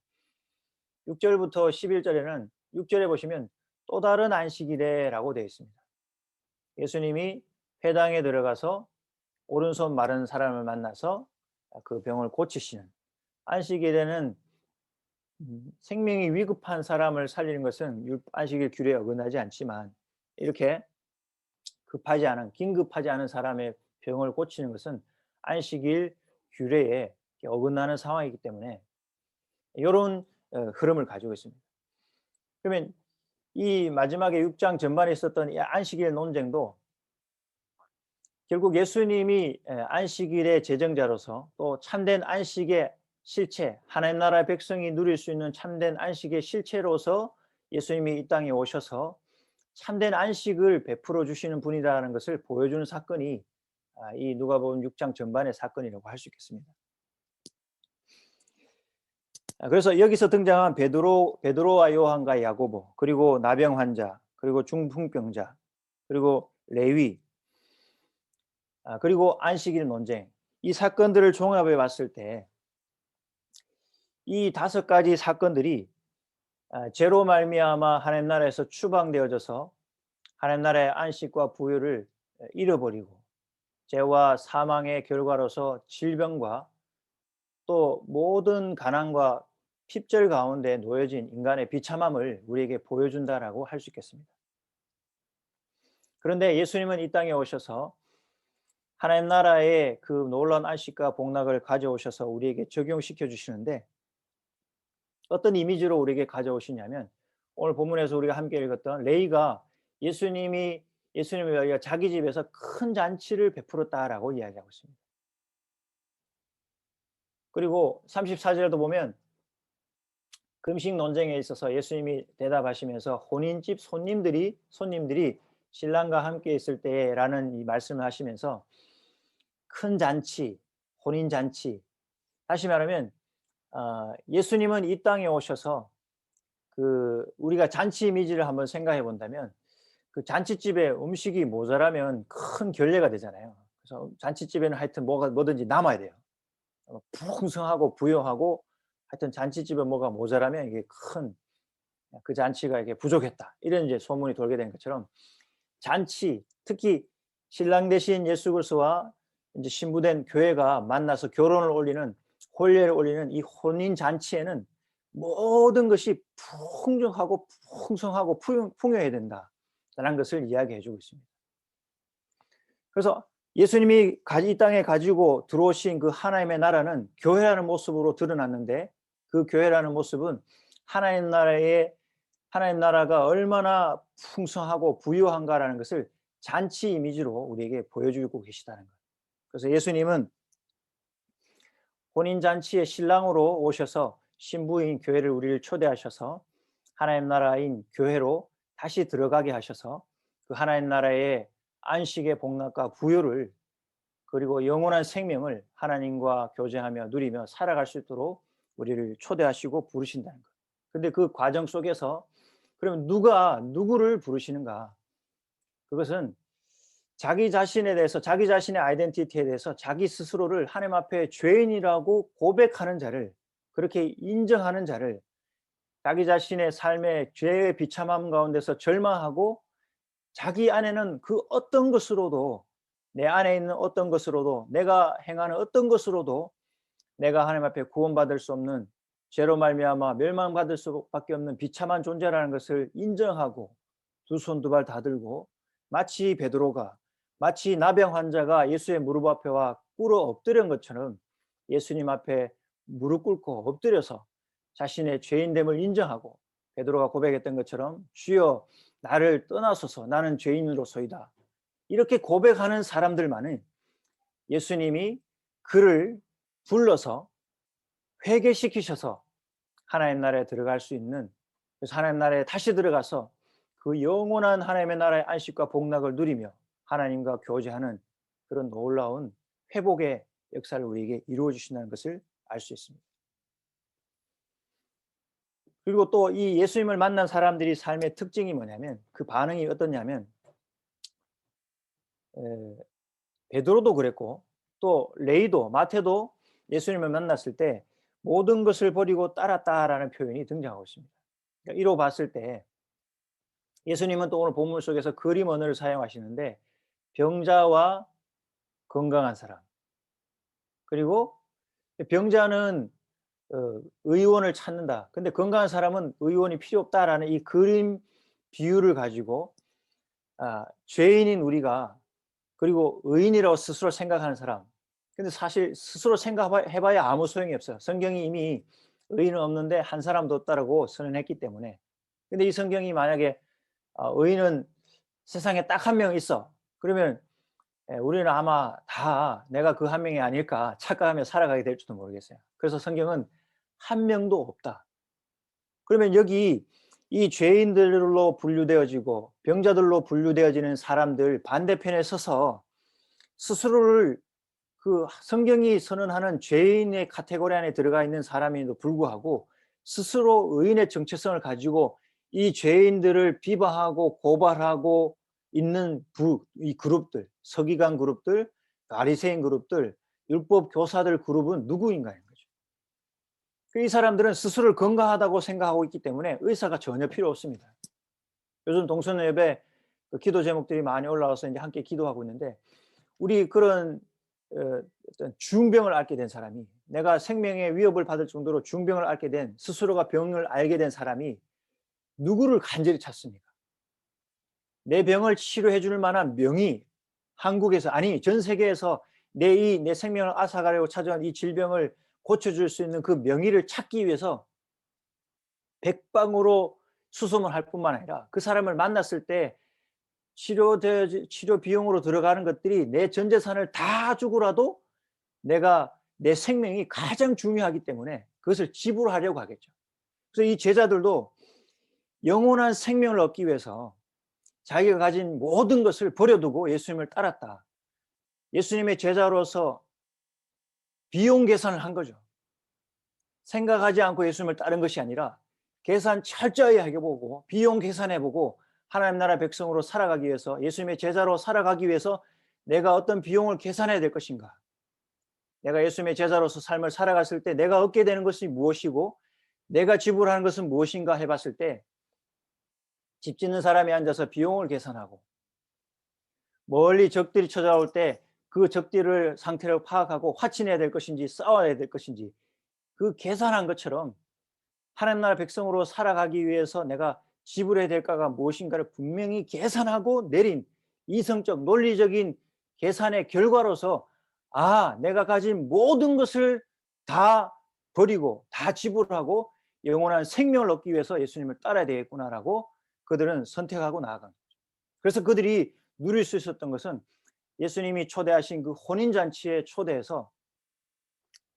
6절부터 11절에는 6절에 보시면 또 다른 안식일에라고 되어 있습니다. 예수님이 회당에 들어가서 오른손 마른 사람을 만나서 그 병을 고치시는 안식일에는 생명이 위급한 사람을 살리는 것은 안식일 규례에 어긋나지 않지만 이렇게 급하지 않은 긴급하지 않은 사람의 병을 고치는 것은 안식일 규례에 어긋나는 상황이기 때문에 이런 흐름을 가지고 있습니다. 그러면 이 마지막에 6장 전반에 있었던 이 안식일 논쟁도 결국 예수님이 안식일의 제정자로서 또 참된 안식의 실체, 하나님 나라의 백성이 누릴 수 있는 참된 안식의 실체로서 예수님이 이 땅에 오셔서 참된 안식을 베풀어 주시는 분이라는 것을 보여주는 사건이 이 누가복음 6장 전반의 사건이라고 할 수 있겠습니다. 그래서 여기서 등장한 베드로와 요한과 야고보, 그리고 나병 환자, 그리고 중풍병자, 그리고 레위, 그리고 안식일 논쟁, 이 사건들을 종합해 봤을 때 이 5가지 사건들이 죄로 말미암아 하나님 나라에서 추방되어져서 하나님 나라의 안식과 부유를 잃어버리고 죄와 사망의 결과로서 질병과 또 모든 가난과 핍절 가운데 놓여진 인간의 비참함을 우리에게 보여준다라고 할 수 있겠습니다. 그런데 예수님은 이 땅에 오셔서 하나님 나라의 그 놀라운 안식과 복락을 가져오셔서 우리에게 적용시켜 주시는데 어떤 이미지로 우리에게 가져오시냐면 오늘 본문에서 우리가 함께 읽었던 레이가 예수님을 위하여 자기 집에서 큰 잔치를 베풀었다라고 이야기하고 있습니다. 그리고 34절에도 보면 금식 논쟁에 있어서 예수님이 대답하시면서 혼인집 손님들이 신랑과 함께 있을 때라는 이 말씀을 하시면서 큰 잔치, 혼인 잔치, 다시 말하면 예수님은 이 땅에 오셔서 우리가 잔치 이미지를 한번 생각해 본다면 그 잔치집에 음식이 모자라면 큰 결례가 되잖아요. 그래서 잔치집에는 하여튼 뭐든지 남아야 돼요. 풍성하고 부유하고 하여튼 잔치집에 뭐가 모자라면 이게 그 잔치가 이게 부족했다. 이런 이제 소문이 돌게 된 것처럼 잔치, 특히 신랑 되신 예수 그리스도와 이제 신부된 교회가 만나서 결혼을 올리는 혼례를 올리는 이 혼인 잔치에는 모든 것이 풍족하고 풍성하고 풍요해야 된다라는 것을 이야기해 주고 있습니다. 그래서 예수님이 이 땅에 가지고 들어오신 그 하나님의 나라는 교회라는 모습으로 드러났는데 그 교회라는 모습은 하나님 나라가 얼마나 풍성하고 부유한가라는 것을 잔치 이미지로 우리에게 보여주고 계시다는 거예요. 그래서 예수님은 혼인잔치의 신랑으로 오셔서 신부인 교회를 우리를 초대하셔서 하나님 나라인 교회로 다시 들어가게 하셔서 그 하나님 나라의 안식의 복락과 부요를 그리고 영원한 생명을 하나님과 교제하며 누리며 살아갈 수 있도록 우리를 초대하시고 부르신다는 거예요. 근데 그 과정 속에서 그러면 누가 누구를 부르시는가? 그것은 자기 자신에 대해서 자기 자신의 아이덴티티에 대해서 자기 스스로를 하나님 앞에 죄인이라고 고백하는 자를 그렇게 인정하는 자를 자기 자신의 삶의 죄의 비참함 가운데서 절망하고 자기 안에는 그 어떤 것으로도 내 안에 있는 어떤 것으로도 내가 행하는 어떤 것으로도 내가 하나님 앞에 구원받을 수 없는 죄로 말미암아 멸망받을 수밖에 없는 비참한 존재라는 것을 인정하고 두 손 두 발 다 들고 마치 베드로가 마치 나병 환자가 예수의 무릎 앞에 와 꿇어 엎드린 것처럼 예수님 앞에 무릎 꿇고 엎드려서 자신의 죄인됨을 인정하고 베드로가 고백했던 것처럼 주여 나를 떠나소서 나는 죄인으로소이다. 이렇게 고백하는 사람들만은 예수님이 그를 불러서 회개시키셔서 하나님 나라에 들어갈 수 있는, 그래서 하나님 나라에 다시 들어가서 그 영원한 하나님의 나라의 안식과 복락을 누리며 하나님과 교제하는 그런 놀라운 회복의 역사를 우리에게 이루어 주신다는 것을 알 수 있습니다. 그리고 또 이 예수님을 만난 사람들이 삶의 특징이 뭐냐면, 그 반응이 어떠냐면, 베드로도 그랬고 또 레이도, 마태도 예수님을 만났을 때 모든 것을 버리고 따랐다라는 표현이 등장하고 있습니다. 그러니까 이로 봤을 때 예수님은 또 오늘 본문 속에서 그림 언어를 사용하시는데, 병자와 건강한 사람, 그리고 병자는 의원을 찾는다, 근데 건강한 사람은 의원이 필요 없다라는 이 그림 비유를 가지고 죄인인 우리가, 그리고 의인이라고 스스로 생각하는 사람, 근데 사실 스스로 생각해봐야 아무 소용이 없어요. 성경이 이미 의인은 없는데 한 사람도 없다라고 선언했기 때문에. 근데 이 성경이 만약에 의인은 세상에 딱 한 명 있어, 그러면 우리는 아마 다 내가 그 한 명이 아닐까 착각하며 살아가게 될지도 모르겠어요. 그래서 성경은 한 명도 없다. 그러면 여기 이 죄인들로 분류되어지고 병자들로 분류되어지는 사람들 반대편에 서서 스스로를 그 성경이 선언하는 죄인의 카테고리 안에 들어가 있는 사람임에도 불구하고 스스로 의인의 정체성을 가지고 이 죄인들을 비방하고 고발하고 있는 이 그룹들, 서기관 그룹들, 바리새인 그룹들, 율법 교사들 그룹은 누구인가인 거죠. 이 사람들은 스스로를 건강하다고 생각하고 있기 때문에 의사가 전혀 필요 없습니다. 요즘 동서는 예배 기도 제목들이 많이 올라와서 이제 함께 기도하고 있는데, 우리 그런 어떤 중병을 앓게 된 사람이, 내가 생명의 위협을 받을 정도로 중병을 앓게 된, 스스로가 병을 알게 된 사람이 누구를 간절히 찾습니까? 내 병을 치료해 줄 만한 명의, 한국에서 아니 전 세계에서 내 생명을 앗아가려고 찾아온 이 질병을 고쳐줄 수 있는 그 명의를 찾기 위해서 백방으로 수소문 할 뿐만 아니라 그 사람을 만났을 때 치료 비용으로 들어가는 것들이 내 전 재산을 다 주고라도 내 생명이 가장 중요하기 때문에 그것을 지불하려고 하겠죠. 그래서 이 제자들도 영원한 생명을 얻기 위해서 자기가 가진 모든 것을 버려두고 예수님을 따랐다. 예수님의 제자로서 비용 계산을 한 거죠. 생각하지 않고 예수님을 따른 것이 아니라 계산 철저히 해보고 비용 계산해보고 하나님 나라 백성으로 살아가기 위해서, 예수님의 제자로 살아가기 위해서 내가 어떤 비용을 계산해야 될 것인가, 내가 예수님의 제자로서 삶을 살아갔을 때 내가 얻게 되는 것이 무엇이고 내가 지불하는 것은 무엇인가 해봤을 때, 집 짓는 사람이 앉아서 비용을 계산하고 멀리 적들이 찾아올 때 그 적들을 상태를 파악하고 화친해야 될 것인지 싸워야 될 것인지 그 계산한 것처럼 하나님 나라 백성으로 살아가기 위해서 내가 지불해야 될까가 무엇인가를 분명히 계산하고 내린 이성적 논리적인 계산의 결과로서 내가 가진 모든 것을 다 버리고 다 지불하고 영원한 생명을 얻기 위해서 예수님을 따라야 되겠구나라고 그들은 선택하고 나아간 거죠. 그래서 그들이 누릴 수 있었던 것은 예수님이 초대하신 그 혼인잔치에 초대해서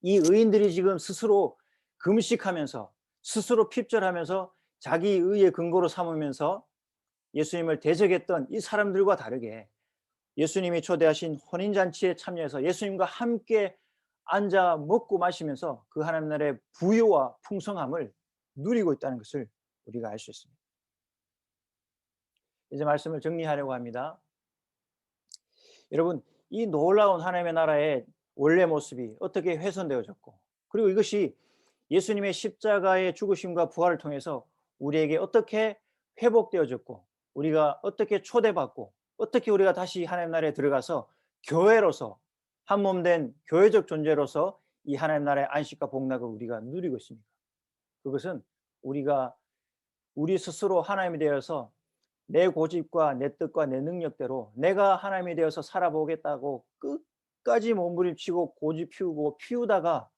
이 의인들이 지금 스스로 금식하면서 스스로 핍절하면서 자기 의의 근거로 삼으면서 예수님을 대적했던 이 사람들과 다르게 예수님이 초대하신 혼인잔치에 참여해서 예수님과 함께 앉아 먹고 마시면서 그 하나님 나라의 부요와 풍성함을 누리고 있다는 것을 우리가 알 수 있습니다. 이제 말씀을 정리하려고 합니다. 여러분, 이 놀라운 하나님의 나라의 원래 모습이 어떻게 훼손되어졌고, 그리고 이것이 예수님의 십자가의 죽으심과 부활을 통해서 우리에게 어떻게 회복되어졌고, 우리가 어떻게 초대받고, 어떻게 우리가 다시 하나님 나라에 들어가서 교회로서 한 몸 된 교회적 존재로서 이 하나님 나라의 안식과 복락을 우리가 누리고 있습니까? 그것은 우리 스스로 하나님이 되어서 내 고집과 내 뜻과 내 능력대로 내가 하나님이 되어서 살아보겠다고 끝까지 몸부림치고 고집 피우다가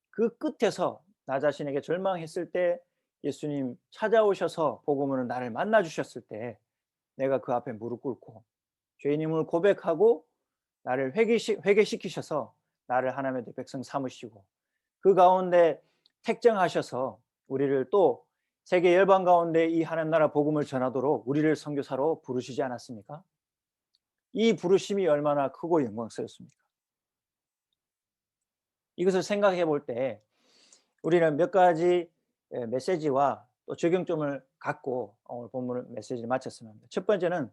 그 끝에서 나 자신에게 절망했을 때 예수님 찾아오셔서 복음으로 나를 만나 주셨을 때 내가 그 앞에 무릎 꿇고 죄인임을 고백하고 나를 회개시키셔서 나를 하나님의 백성 삼으시고 그 가운데 택정하셔서 우리를 또 세계 열방 가운데 이 하나님 나라 복음을 전하도록 우리를 선교사로 부르시지 않았습니까? 이 부르심이 얼마나 크고 영광스럽습니까? 이것을 생각해 볼 때 우리는 몇 가지 메시지와 또 적용점을 갖고 오늘 본문 메시지를 마쳤으면 합니다. 첫 번째는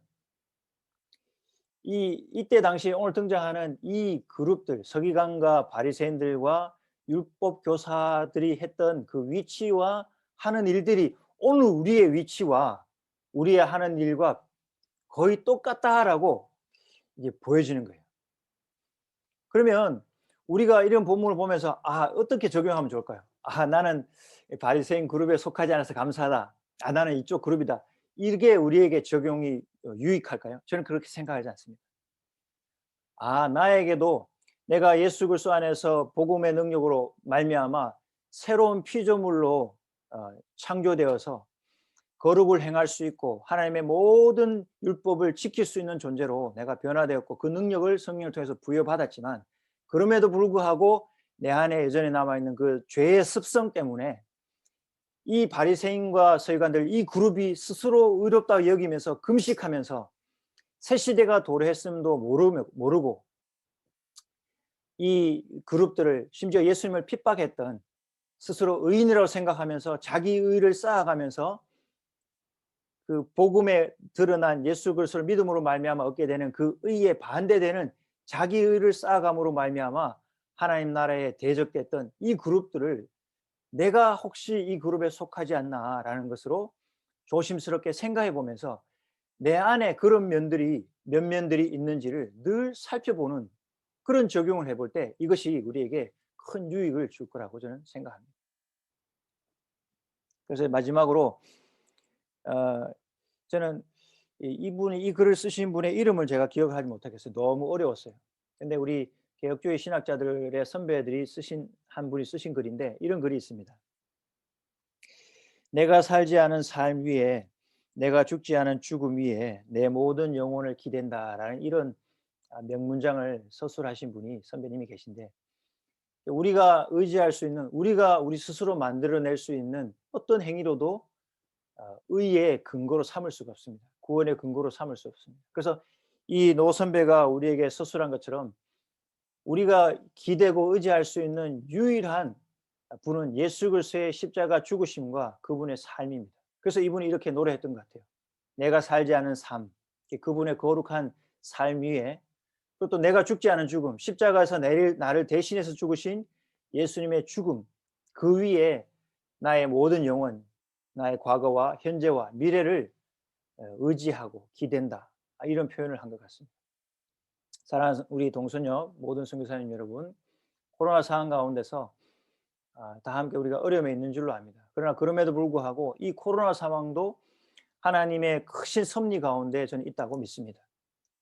이때 당시 오늘 등장하는 이 그룹들, 서기관과 바리새인들과 율법 교사들이 했던 그 위치와 하는 일들이 오늘 우리의 위치와 우리의 하는 일과 거의 똑같다라고 이게 보여지는 거예요. 그러면 우리가 이런 본문을 보면서 어떻게 적용하면 좋을까요? 나는 바리새인 그룹에 속하지 않아서 감사하다. 나는 이쪽 그룹이다. 이게 우리에게 적용이 유익할까요? 저는 그렇게 생각하지 않습니다. 나에게도 내가 예수 그리스도 안에서 복음의 능력으로 말미암아 새로운 피조물로 창조되어서 거룩을 행할 수 있고 하나님의 모든 율법을 지킬 수 있는 존재로 내가 변화되었고 그 능력을 성령을 통해서 부여받았지만 그럼에도 불구하고 내 안에 여전히 남아있는 그 죄의 습성 때문에 이 바리새인과 서기관들 이 그룹이 스스로 의롭다고 여기면서 금식하면서 새 시대가 도래했음도 모르고 이 그룹들을 심지어 예수님을 핍박했던 스스로 의인이라고 생각하면서 자기 의를 쌓아가면서 그 복음에 드러난 예수 그리스도를 믿음으로 말미암아 얻게 되는 그 의에 반대되는 자기 의를 쌓아감으로 말미암아 하나님 나라에 대적됐던 이 그룹들을 내가 혹시 이 그룹에 속하지 않나라는 것으로 조심스럽게 생각해 보면서 내 안에 그런 몇 면들이 있는지를 늘 살펴보는 그런 적용을 해볼 때 이것이 우리에게 큰 유익을 줄 거라고 저는 생각합니다. 그래서 마지막으로 저는 이분이 이 글을 쓰신 분의 이름을 제가 기억하지 못하겠어요. 너무 어려웠어요. 근데 우리 개혁주의 신학자들의 선배들이 한 분이 쓰신 글인데 이런 글이 있습니다. 내가 살지 않은 삶 위에 내가 죽지 않은 죽음 위에 내 모든 영혼을 기댄다라는 이런 명문장을 서술하신 분이 선배님이 계신데 우리가 의지할 수 있는 우리가 우리 스스로 만들어낼 수 있는 어떤 행위로도 의의 근거로 삼을 수가 없습니다. 구원의 근거로 삼을 수 없습니다. 그래서 이 노 선배가 우리에게 서술한 것처럼 우리가 기대고 의지할 수 있는 유일한 분은 예수 그리스도의 십자가 죽으심과 그분의 삶입니다. 그래서 이분이 이렇게 노래했던 것 같아요. 내가 살지 않은 삶, 그분의 거룩한 삶 위에 그리고 또 내가 죽지 않은 죽음, 십자가에서 나를 대신해서 죽으신 예수님의 죽음, 그 위에 나의 모든 영혼, 나의 과거와 현재와 미래를 의지하고 기댄다. 이런 표현을 한 것 같습니다. 사랑하는 우리 동선녀 모든 선교사님 여러분, 코로나 상황 가운데서 다 함께 우리가 어려움에 있는 줄로 압니다. 그러나 그럼에도 불구하고 이 코로나 상황도 하나님의 크신 섭리 가운데 저는 있다고 믿습니다.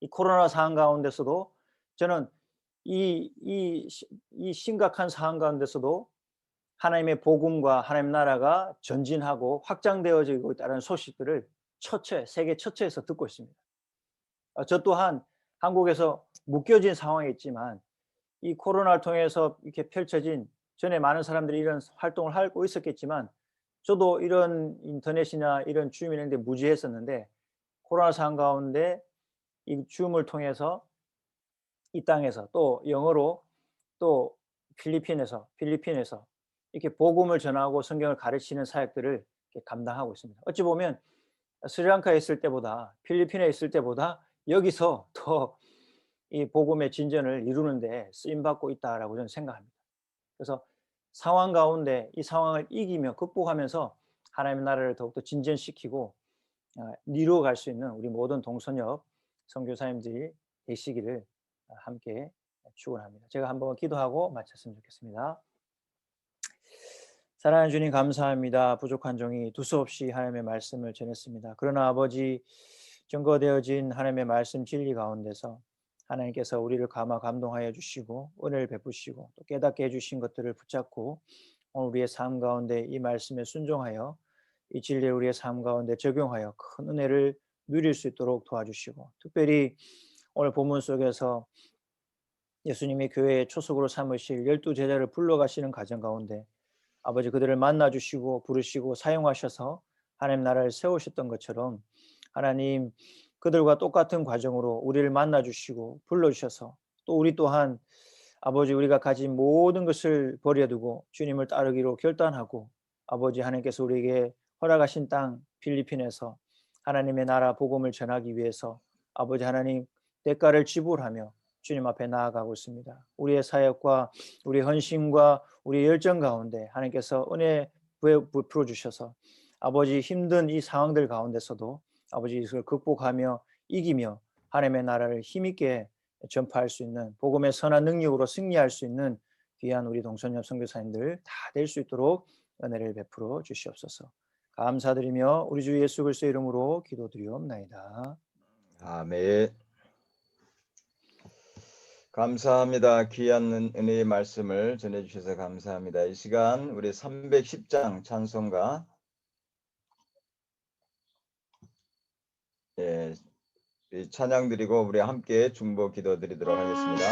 이 코로나 상황 가운데서도 저는 이 심각한 상황 가운데서도 하나님의 복음과 하나님 나라가 전진하고 확장되어지고 있다는 소식들을 세계 처처에서 듣고 있습니다. 저 또한 한국에서 묶여진 상황에 있지만 이 코로나를 통해서 이렇게 펼쳐진 전에 많은 사람들이 이런 활동을 하고 있었겠지만 저도 이런 인터넷이나 이런 줌이라는 데 무지했었는데 코로나 상황 가운데 이 줌을 통해서 이 땅에서 또 영어로 또 필리핀에서 이렇게 복음을 전하고 성경을 가르치는 사역들을 감당하고 있습니다. 어찌 보면 스리랑카에 있을 때보다 필리핀에 있을 때보다 여기서 더 이 복음의 진전을 이루는데 쓰임받고 있다라고 저는 생각합니다. 그래서 상황 가운데 이 상황을 이기며 극복하면서 하나님의 나라를 더욱더 진전시키고 이루어갈 수 있는 우리 모든 동선역 선교사님들이 되시기를 함께 축원합니다. 제가 한번 기도하고 마쳤으면 좋겠습니다. 사랑하는 주님 감사합니다. 부족한 종이 두서없이 하나님의 말씀을 전했습니다. 그러나 아버지 증거되어진 하나님의 말씀 진리 가운데서 하나님께서 우리를 감화 감동하여 주시고 은혜를 베푸시고 또 깨닫게 해주신 것들을 붙잡고 오늘 우리의 삶 가운데 이 말씀에 순종하여 이 진리를 우리의 삶 가운데 적용하여 큰 은혜를 누릴 수 있도록 도와주시고, 특별히 오늘 본문 속에서 예수님이 교회의 초석으로 삼으실 12제자를 불러가시는 과정 가운데 아버지 그들을 만나주시고 부르시고 사용하셔서 하나님 나라를 세우셨던 것처럼 하나님 그들과 똑같은 과정으로 우리를 만나주시고 불러주셔서 또 우리 또한 아버지 우리가 가진 모든 것을 버려두고 주님을 따르기로 결단하고 아버지 하나님께서 우리에게 허락하신 땅 필리핀에서 하나님의 나라 복음을 전하기 위해서 아버지 하나님 대가를 지불하며 주님 앞에 나아가고 있습니다. 우리의 사역과 우리 헌신과 우리 열정 가운데 하나님께서 은혜 부풀어 주셔서 아버지 힘든 이 상황들 가운데서도 아버지 이것을 극복하며 이기며 하나님의 나라를 힘있게 전파할 수 있는 복음의 선한 능력으로 승리할 수 있는 귀한 우리 동선녀 선교사님들 다 될 수 있도록 은혜를 베풀어 주시옵소서. 감사드리며 우리 주 예수 그리스도의 이름으로 기도드리옵나이다. 아멘. 감사합니다. 귀한 은혜의 말씀을 전해주셔서 감사합니다. 이 시간 우리 310장 찬송가 찬양 드리고 우리 함께 중보 기도 드리도록 하겠습니다.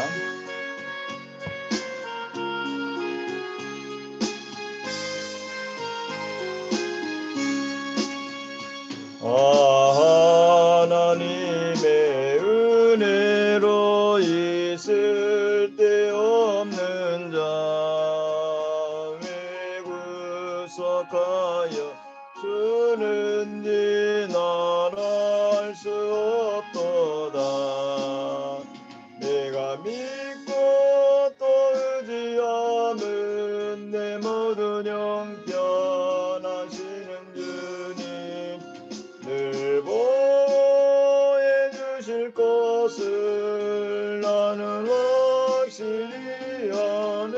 하나님의 은혜로 있을 데 없는 자에 구속하여 주는지 난 알 수 없도다. 내가 믿고 또 의지함은 내 모든 형편하시는 주님 늘 보호해 주실 것을 나는 확실히 아네.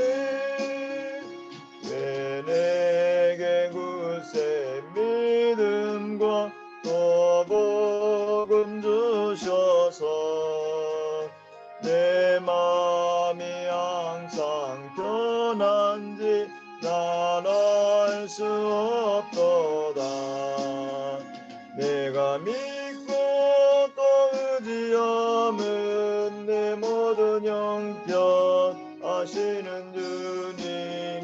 왜 내게 굳세 믿음과 또 복음 주셔서 내 마음이 항상 편한지 난 알 수 없도다. 내가 믿고 또 의지함은 내 모든 형편 하시는 주님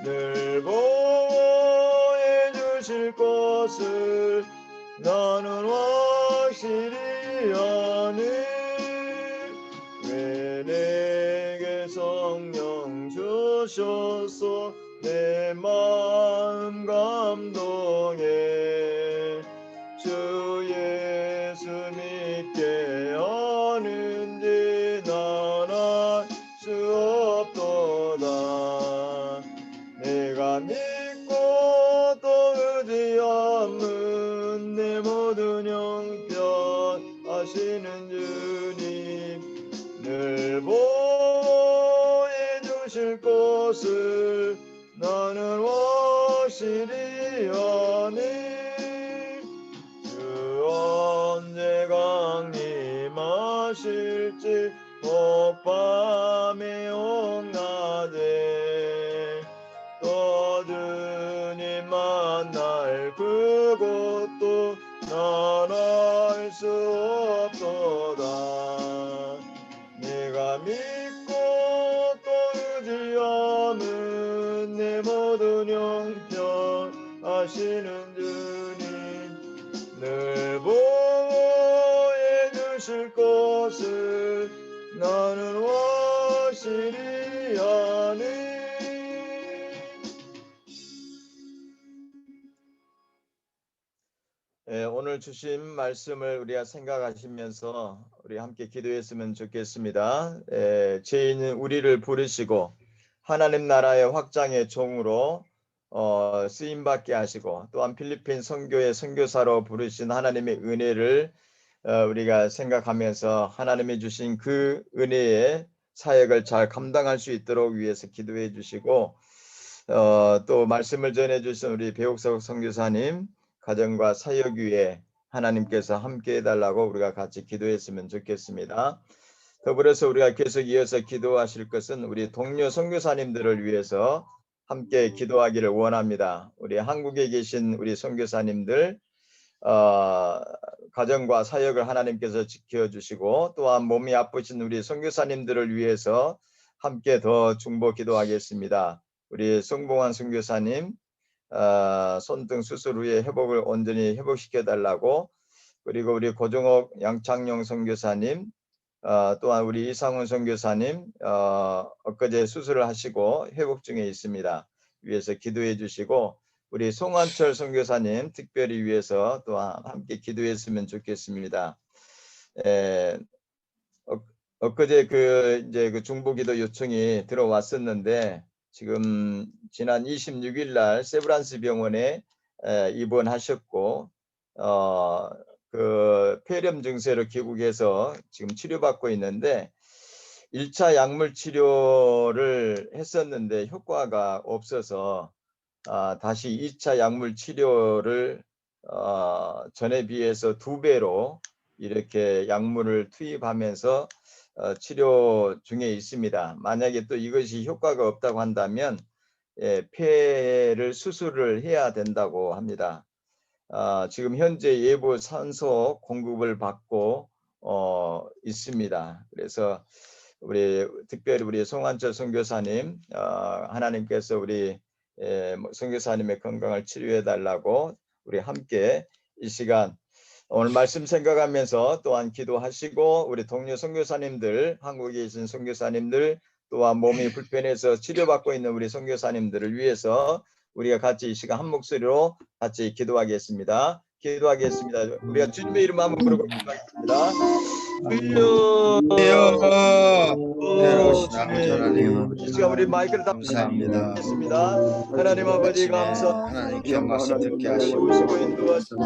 늘 보호해 주실 것을 나는 확실히 아네. 왜 내게 성령 주셔서 내 마음 감동해 주 예수 믿게 하는지 난 알 수 없도다. 내가 믿고 또 의지함은 내 모든 형편 하시는 주님 늘 보호해 주실 것을 나는 확실히 아네. 주 언제 강림하실지 밤에 옥낮에 또 주님 만날 그것도 난 알 수 없도다. 내가 믿고 또 의지함은 내 모든 형편 하시는 주님 늘 보호해 주실 것을 나는 확실히 아네. 오늘 주신 말씀을 우리가 생각하시면서 우리 함께 기도했으면 좋겠습니다. 죄인은 우리를 부르시고 하나님 나라의 확장의 종으로 쓰임받게 하시고 또한 필리핀 선교의 선교사로 부르신 하나님의 은혜를 우리가 생각하면서 하나님이 주신 그 은혜의 사역을 잘 감당할 수 있도록 위해서 기도해 주시고 또 말씀을 전해 주신 우리 배옥석 선교사님 가정과 사역 위에 하나님께서 함께 해달라고 우리가 같이 기도했으면 좋겠습니다. 더불어서 우리가 계속 이어서 기도하실 것은 우리 동료 선교사님들을 위해서 함께 기도하기를 원합니다. 우리 한국에 계신 우리 선교사님들 가정과 사역을 하나님께서 지켜주시고 또한 몸이 아프신 우리 선교사님들을 위해서 함께 더 중보 기도하겠습니다. 우리 성봉환 선교사님 손등 수술 후에 회복을 온전히 회복시켜 달라고, 그리고 우리 고종옥 양창용 선교사님 또한 우리 이상훈 선교사님 엊그제 수술을 하시고 회복 중에 있습니다. 위해서 기도해 주시고, 우리 송한철 선교사님 특별히 위해서 또한 함께 기도했으면 좋겠습니다. 엊그제 그 중보기도 요청이 들어왔었는데 지금 지난 26일 날 세브란스 병원에 입원하셨고 그 폐렴 증세로 귀국해서 지금 치료받고 있는데 1차 약물 치료를 했었는데 효과가 없어서 다시 2차 약물 치료를 전에 비해서 2배로 이렇게 약물을 투입하면서 치료 중에 있습니다. 만약에 또 이것이 효과가 없다고 한다면 폐를 수술을 해야 된다고 합니다. 지금 현재 예부 산소 공급을 받고 있습니다. 그래서 특별히 우리 송한철 선교사님 하나님께서 우리 선교사님의 건강을 치료해 달라고 우리 함께 이 시간 오늘 말씀 생각하면서 또한 기도하시고, 우리 동료 선교사님들, 한국에 계신 선교사님들, 또한 몸이 불편해서 치료받고 있는 우리 선교사님들을 위해서 우리가 같이 이 시간 한 목소리로 같이 기도하겠습니다. 우리가 주님의 이름 한번 부르고 기도하겠습니다. 주여, 이 시간 우리 마이크를 다 감사합니다. 하겠습니다. 하나님 아버지 감사합니다. 하나님 귀한 말씀 듣게 하시고 오시고 인도하시고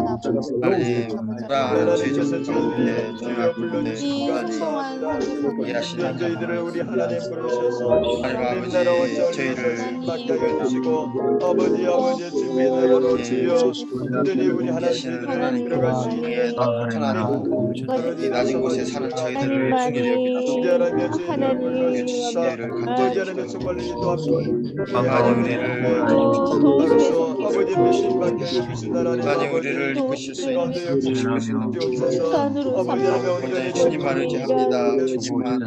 하나님 불안한 죄를 가운데 주여 불러주시고 일하시는 저희들을 우리 하나님 부르셔서 하나님 아버지 저희를 맡겨 주시고 아버지 주님의 나라로 주여 온전히 우리 하나님 하나님 들어갈 수 있는 하나님 이 낮은 곳에 사는 저희들을 중에 하나님 지시대를 간절히 하나님 우리를 아버지 미신 받게 해주신 하나님 우리를 이끄실 수 있는 아버지 주님만 의지합니다. 주님만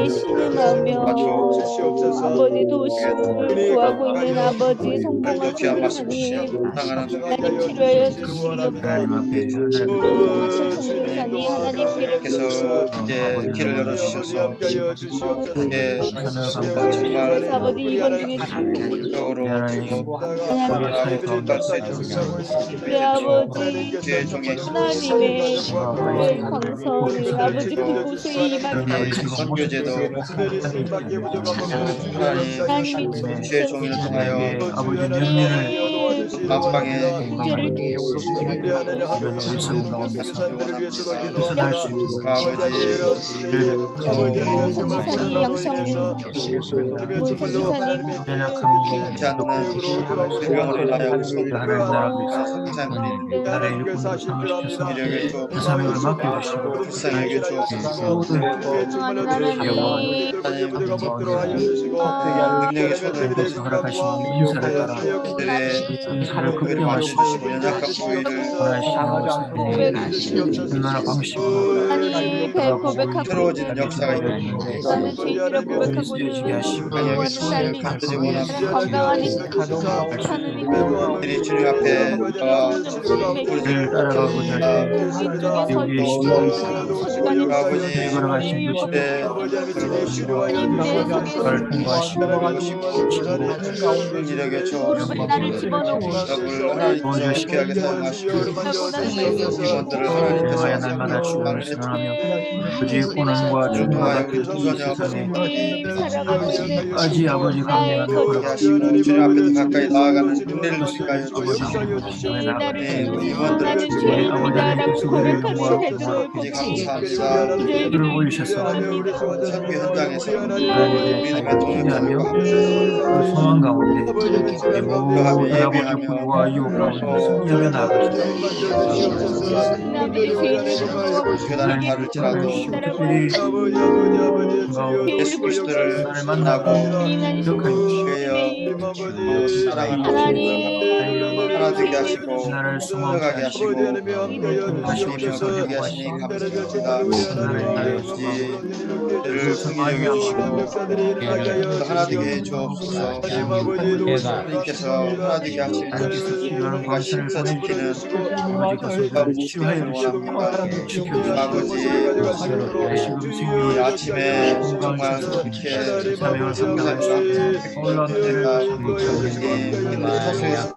신음하며 주시옵소서. 아버지 도심을 구하고 있는 아버지 성공한 귀한 말씀 하나님, 주시고 하나님 치료하여 주시옵소서. 성공사님 하나님 길을 께서 이제 길을 열어주셔서 이제 정말 아버지 이번 중에 적으로 우리 아버지 주의 종의 하나님의 광선이 아버지 그곳에 임하게 선교제도 하나님 주의 종이를 통하여 안방에 성공사님 양성님 성공사님 잊지 않는 생명을 인하여 성장들이 이력을 주옵소서 불쌍하게 주옵소서 능력의 손을 그들의 그들을 만져주시고 연약한 부위를 하나님 고백하고 새로워지는 역사가 있는 나는 죄인들을 고백하고 있는 간절히 원합니다. 건강한 하나님 우리 주님 앞에 우리를 따라가고자 아버지 이력에 주옵소서. 하나님께서 귀하게 사용하시고 임원들을 하나님께서 날마다 주님을 사랑하며 그의 고난과 중마다 그 세상에 아버지 감내하며 하시고 주님 앞에서 가까이 나아가는 은혜를 주시가요 주옵소서. 임원들을 아버지 하나님께서 우리의 영광과 이제 감사합니다. 그들을 올리셔서 선교 현장에서 하나님의 믿음의 동역하며 그 소망 가운데 모든 아버지 불과 유혹 가운데 승리하며 나아가시다. 교단을 다룰지라도 특별히 예수 그리스도를 만나고 기억하여 그의 사랑을 하나님 하나 되게 하시고 나를 들어가게 하시고 주님이 거룩하게 하시니 감사합니다. 아버지를 승리하게 해주시고 또 하나 되게 해주옵소서. 하나님께서 하나 되게 하실 때 우리가 심사 지키는 지키기를 원합니다. 아버지 이 아침에 정말 이렇게 성사님과 내가 우리 사수에서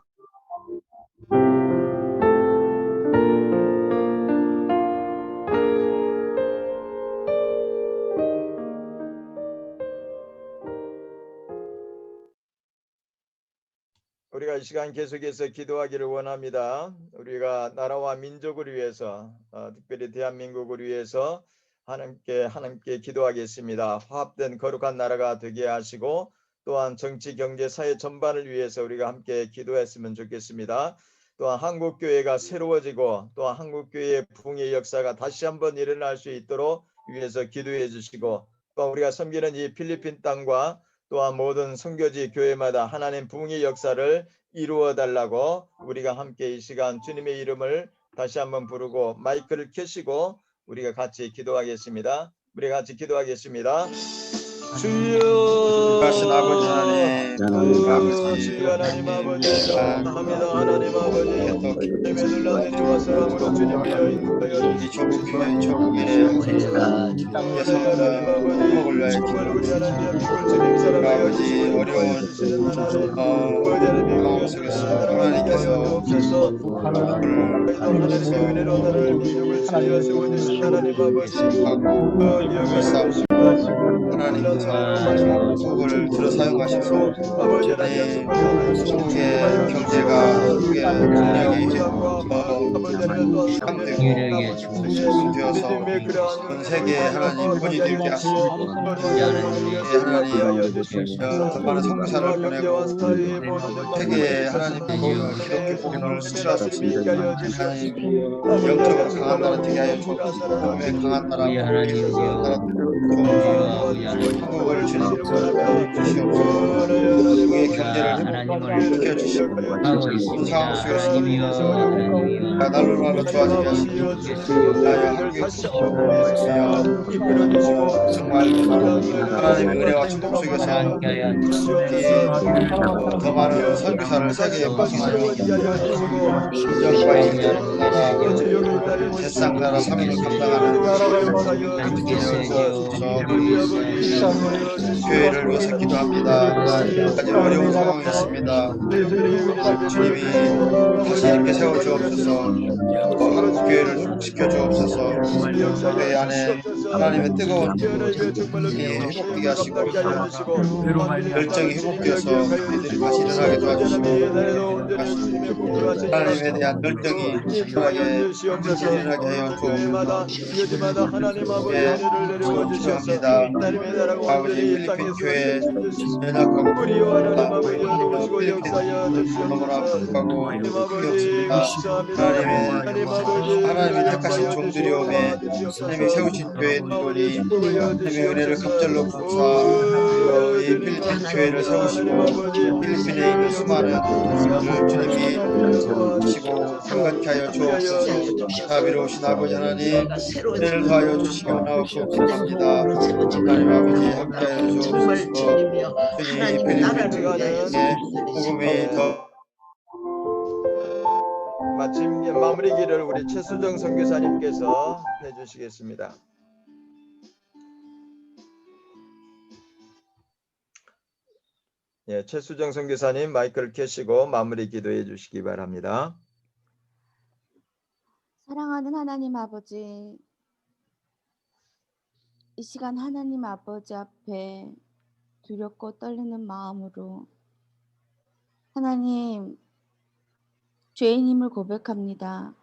우리가 이 시간 계속해서 기도하기를 원합니다. 우리가 나라와 민족을 위해서 특별히 대한민국을 위해서 하나님께 기도하겠습니다. 화합된 거룩한 나라가 되게 하시고 또한 정치, 경제, 사회 전반을 위해서 우리가 함께 기도했으면 좋겠습니다. 또한 한국교회가 새로워지고 또한 한국교회의 부흥의 역사가 다시 한번 일어날 수 있도록 위해서 기도해 주시고 또 우리가 섬기는 이 필리핀 땅과 또한 모든 선교지 교회마다 하나님 부흥의 역사를 이루어 달라고 우리가 함께 이 시간 주님의 이름을 다시 한번 부르고 마이크를 켜시고 우리가 같이 기도하겠습니다. 우리가 같이 기도하겠습니다. 주여 하신 아버지 하나님 아버지 주여 하나님 아버지 감사합니다. 하나님 아버지 주님의 놀라운 일과 사랑으로 주님이여 인도하여 이 조국 교회 조국의 하나님께서 행복을 위하여 아버지 어려운 상황 속에서 하나님께서 하나님께서 하나님께서 속을 들어 사용하셔서 한국의 경제가 한국의 능력이 되어서 전 세계 하나님 본이 되게 하시고 하나님 더 많은 선교사를 보내고 세계에 하나님 기독교 복음을 수출하소서. 하나님 영적으로 강한 나라 되게 하여 주옵소서. 몸에 강한 나라 한국을 주님 주시옵소서. 한국의 경제를 지켜주시고 이 상황 속에서 날로 좋아지게 하시고 나의 한국의 정말 하나님의 은혜와 축복 속에서 더 많은 선교사를 세계에 파송하여 인정과 대상 나라 사명을 감당하는 교회를 위해서 기도합니다. 아주 어려운 상황이었습니다. 주님이 다시 이렇게 세워주옵소서. 한국 교회를 회복시켜 주옵소서. 교회 안에 하나님의 뜨거운 회복되게 하시고 열정이 회복되어서 그들이 다시 일어나게 도와주시고 하나님에 대한 열정이 일어나게 하여 주옵소서. 기도합니다. 아버지 필리핀 교회 연약하고 필리핀 너무나 아프고 힘없습니다. 하나님이 택하신 종들이오매 하나님이 세우신 교회의 눈이 하나님의 은혜를 갑절로 부사 이 필리핀 교회를 세우시고 필리핀에 있는 수많은 주님이 보시고 평강케 하여 주옵소서. 자비로우신 아버지 하나님 은혜를 더하여 주시기 원하옵고 기도합니다. 하나님 아버지 함께하여 주옵소서. 주님 필리핀에 복음이 더 마침 마무리 기를 우리 최수정 선교사님께서 해주시겠습니다. 예, 최수정 선교사님 마이크를 켜시고 마무리 기도해 주시기 바랍니다. 사랑하는 하나님 아버지, 이 시간 하나님 아버지 앞에 두렵고 떨리는 마음으로 하나님 죄인임을 고백합니다.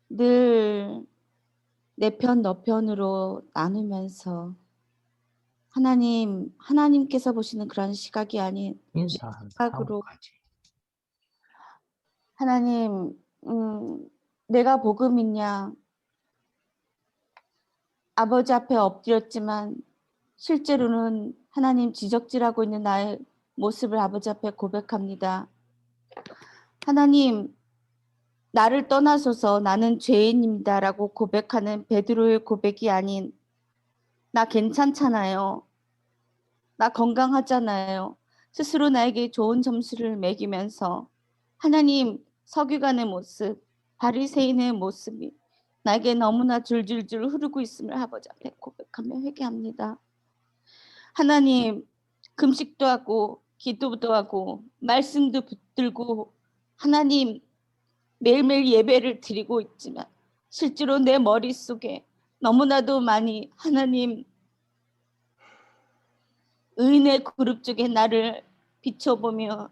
늘 내 편 너 편으로 나누면서 하나님께서 보시는 그런 시각이 아닌 시각으로 하나님 내가 복음 있냐 아버지 앞에 엎드렸지만 실제로는 하나님 지적질하고 있는 나의 모습을 아버지 앞에 고백합니다. 하나님, 나를 떠나소서 나는 죄인입니다라고 고백하는 베드로의 고백이 아닌 나 괜찮잖아요. 나 건강하잖아요. 스스로 나에게 좋은 점수를 매기면서 하나님 서기관의 모습, 바리새인의 모습이 나에게 너무나 줄줄줄 흐르고 있음을 아버지 앞에 고백하며 회개합니다. 하나님, 금식도 하고 기도도 하고 말씀도 붙들고 하나님 매일매일 예배를 드리고 있지만 실제로 내 머릿속에 너무나도 많이 하나님 의인의 그룹 쪽에 나를 비춰보며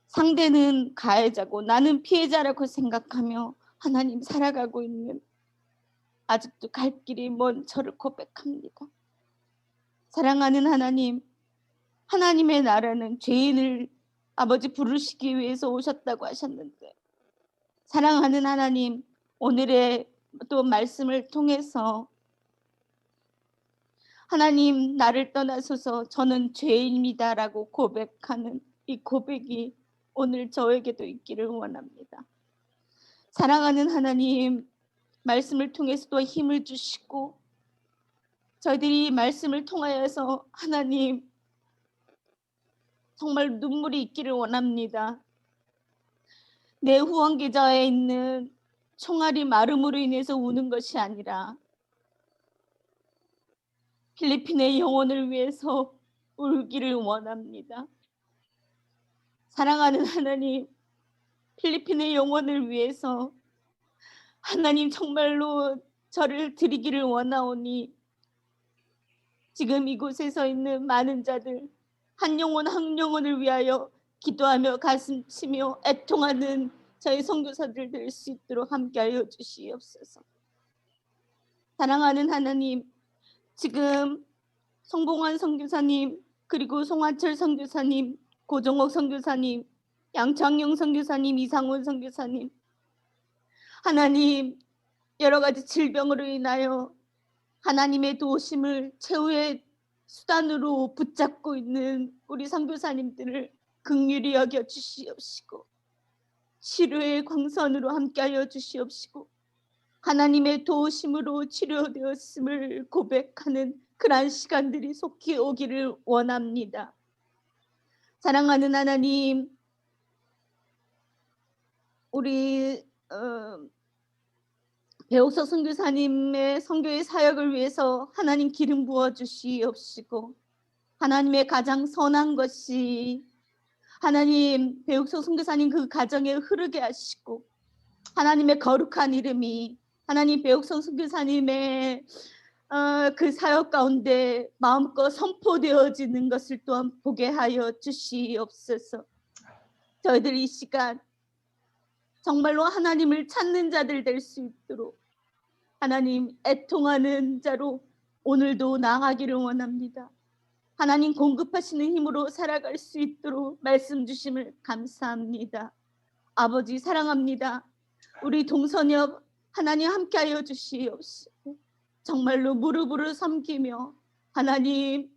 상대는 가해자고 나는 피해자라고 생각하며 하나님 살아가고 있는 아직도 갈 길이 먼 저를 고백합니다. 사랑하는 하나님, 하나님의 나라는 죄인을 아버지 부르시기 위해서 오셨다고 하셨는데 사랑하는 하나님, 오늘의 또 말씀을 통해서 하나님 나를 떠나소서 저는 죄인입니다라고 고백하는 이 고백이 오늘 저에게도 있기를 원합니다. 사랑하는 하나님, 말씀을 통해서도 힘을 주시고 저희들이 이 말씀을 통하여서 하나님 정말 눈물이 있기를 원합니다. 내 후원 계좌에 있는 총알이 마름으로 인해서 우는 것이 아니라 필리핀의 영혼을 위해서 울기를 원합니다. 사랑하는 하나님, 필리핀의 영혼을 위해서 하나님 정말로 저를 드리기를 원하오니 지금 이곳에서 있는 많은 자들 한 영혼 한 영혼을 위하여 기도하며 가슴 치며 애통하는 저희 선교사들 될 수 있도록 함께하여 주시옵소서. 사랑하는 하나님, 지금 송봉환 선교사님 그리고 송하철 선교사님, 고정옥 선교사님, 양창용 선교사님, 이상훈 선교사님 하나님 여러 가지 질병으로 인하여 하나님의 도우심을 최후의 수단으로 붙잡고 있는 우리 선교사님들을 긍휼히 여겨 주시옵시고 치료의 광선으로 함께하여 주시옵시고 하나님의 도우심으로 치료되었음을 고백하는 그러한 시간들이 속히 오기를 원합니다. 사랑하는 하나님, 우리 배옥석 선교사님의 선교의 사역을 위해서 하나님 기름 부어 주시옵시고 하나님의 가장 선한 것이 하나님 배옥석 선교사님 그 가정에 흐르게 하시고 하나님의 거룩한 이름이 하나님 배옥석 선교사님의 그 사역 가운데 마음껏 선포되어지는 것을 또한 보게 하여 주시옵소서. 저희들 이 시간 정말로 하나님을 찾는 자들 될 수 있도록 하나님 애통하는 자로 오늘도 나아가기를 원합니다. 하나님 공급하시는 힘으로 살아갈 수 있도록 말씀 주심을 감사합니다. 아버지 사랑합니다. 우리 동선엽 하나님 함께하여 주시옵시고 정말로 무릎으로 섬기며 하나님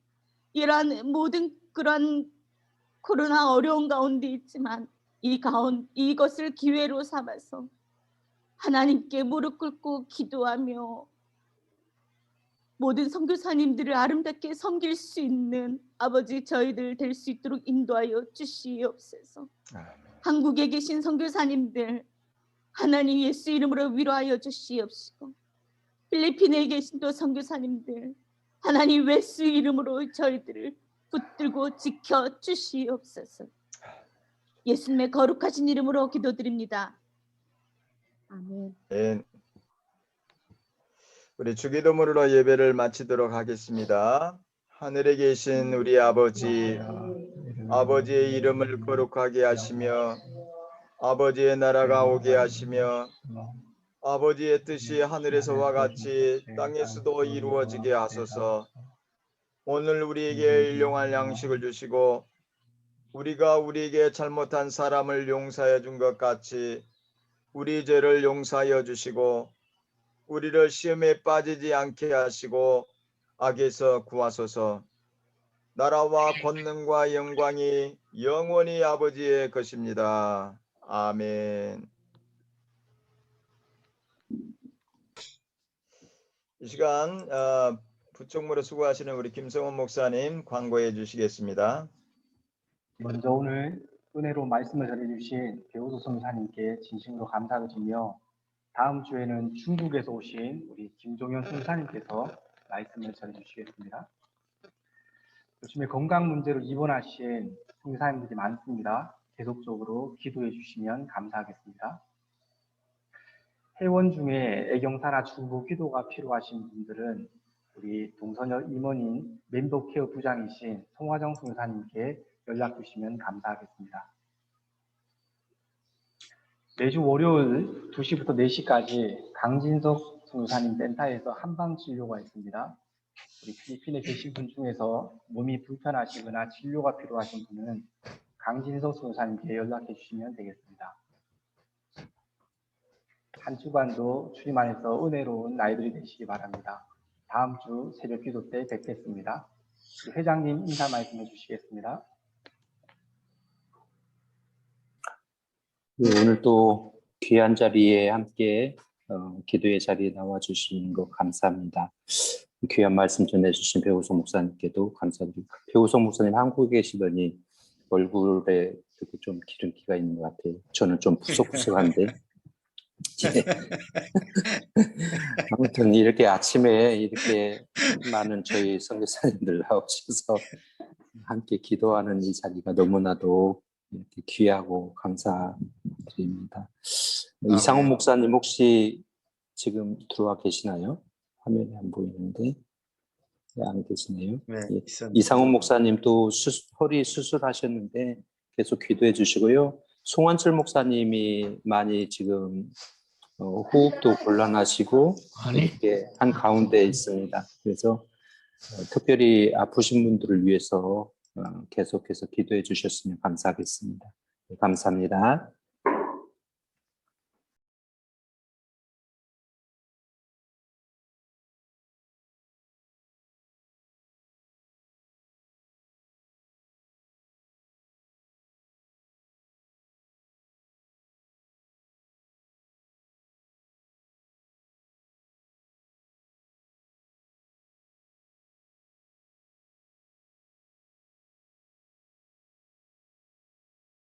이러한 모든 그런 코로나 어려운 가운데 있지만 이것을 기회로 삼아서 하나님께 무릎 꿇고 기도하며 모든 선교사님들을 아름답게 섬길 수 있는 아버지 저희들 될 수 있도록 인도하여 주시옵소서. 한국에 계신 선교사님들 하나님 예수 이름으로 위로하여 주시옵시고 필리핀에 계신 또 선교사님들 하나님 예수 이름으로 저희들을 붙들고 지켜 주시옵소서. 예수님의 거룩하신 이름으로 기도드립니다. 아멘. 우리 주기도문으로 예배를 마치도록 하겠습니다. 하늘에 계신 우리 아버지, 아버지의 이름을 거룩하게 하시며 아버지의 나라가 오게 하시며 아버지의 뜻이 하늘에서와 같이 땅에서도 이루어지게 하소서. 오늘 우리에게 일용할 양식을 주시고 우리가 우리에게 잘못한 사람을 용서해 준 것 같이 우리 죄를 용서하여 주시고 우리를 시험에 빠지지 않게 하시고 악에서 구하소서. 나라와 권능과 영광이 영원히 아버지의 것입니다. 아멘. 이 시간 부총무로 수고하시는 우리 김성원 목사님 광고해 주시겠습니다. 먼저 오늘 은혜로 말씀을 전해주신 배우도 선사님께 진심으로 감사를 드리며 다음 주에는 중국에서 오신 우리 김종현 선사님께서 말씀을 전해주시겠습니다. 요즘에 건강 문제로 입원하신 선사님들이 많습니다. 계속적으로 기도해 주시면 감사하겠습니다. 회원 중에 애경사나 중보 기도가 필요하신 분들은 우리 동서녀 임원인 멤버케어 부장이신 송화정 선사님께 연락 주시면 감사하겠습니다. 매주 월요일 2시부터 4시까지 강진석 선교사님 센터에서 한방 진료가 있습니다. 우리 필리핀에 계신 분 중에서 몸이 불편하시거나 진료가 필요하신 분은 강진석 선교사님께 연락해 주시면 되겠습니다. 한 주간도 주님 안에서 은혜로운 날들이 되시기 바랍니다. 다음 주 새벽 기도 때 뵙겠습니다. 회장님 인사 말씀해 주시겠습니다. 네, 오늘 또 귀한 자리에 함께 기도의 자리에 나와주신 거 감사합니다. 귀한 말씀 전해주신 배우성 목사님께도 감사드리고, 배우성 목사님 한국에 계시더니 얼굴에 이렇게 좀 기름기가 있는 것 같아요. 저는 좀 푸석푸석한데. 예. 아무튼 이렇게 아침에 이렇게 많은 저희 선교사님들 나오셔서 함께 기도하는 이 자리가 너무나도 이렇게 귀하고 감사드립니다. 이상훈 목사님 혹시 지금 들어와 계시나요? 화면이 안 보이는데. 네, 안 계시네요. 네, 예. 있었는데. 이상훈 목사님도 허리 수술하셨는데 계속 기도해 주시고요. 송원철 목사님이 많이 지금 호흡도 곤란하시고 이렇게 한 가운데 있습니다. 그래서 특별히 아프신 분들을 위해서 계속해서 기도해 주셨으면 감사하겠습니다. 네, 감사합니다.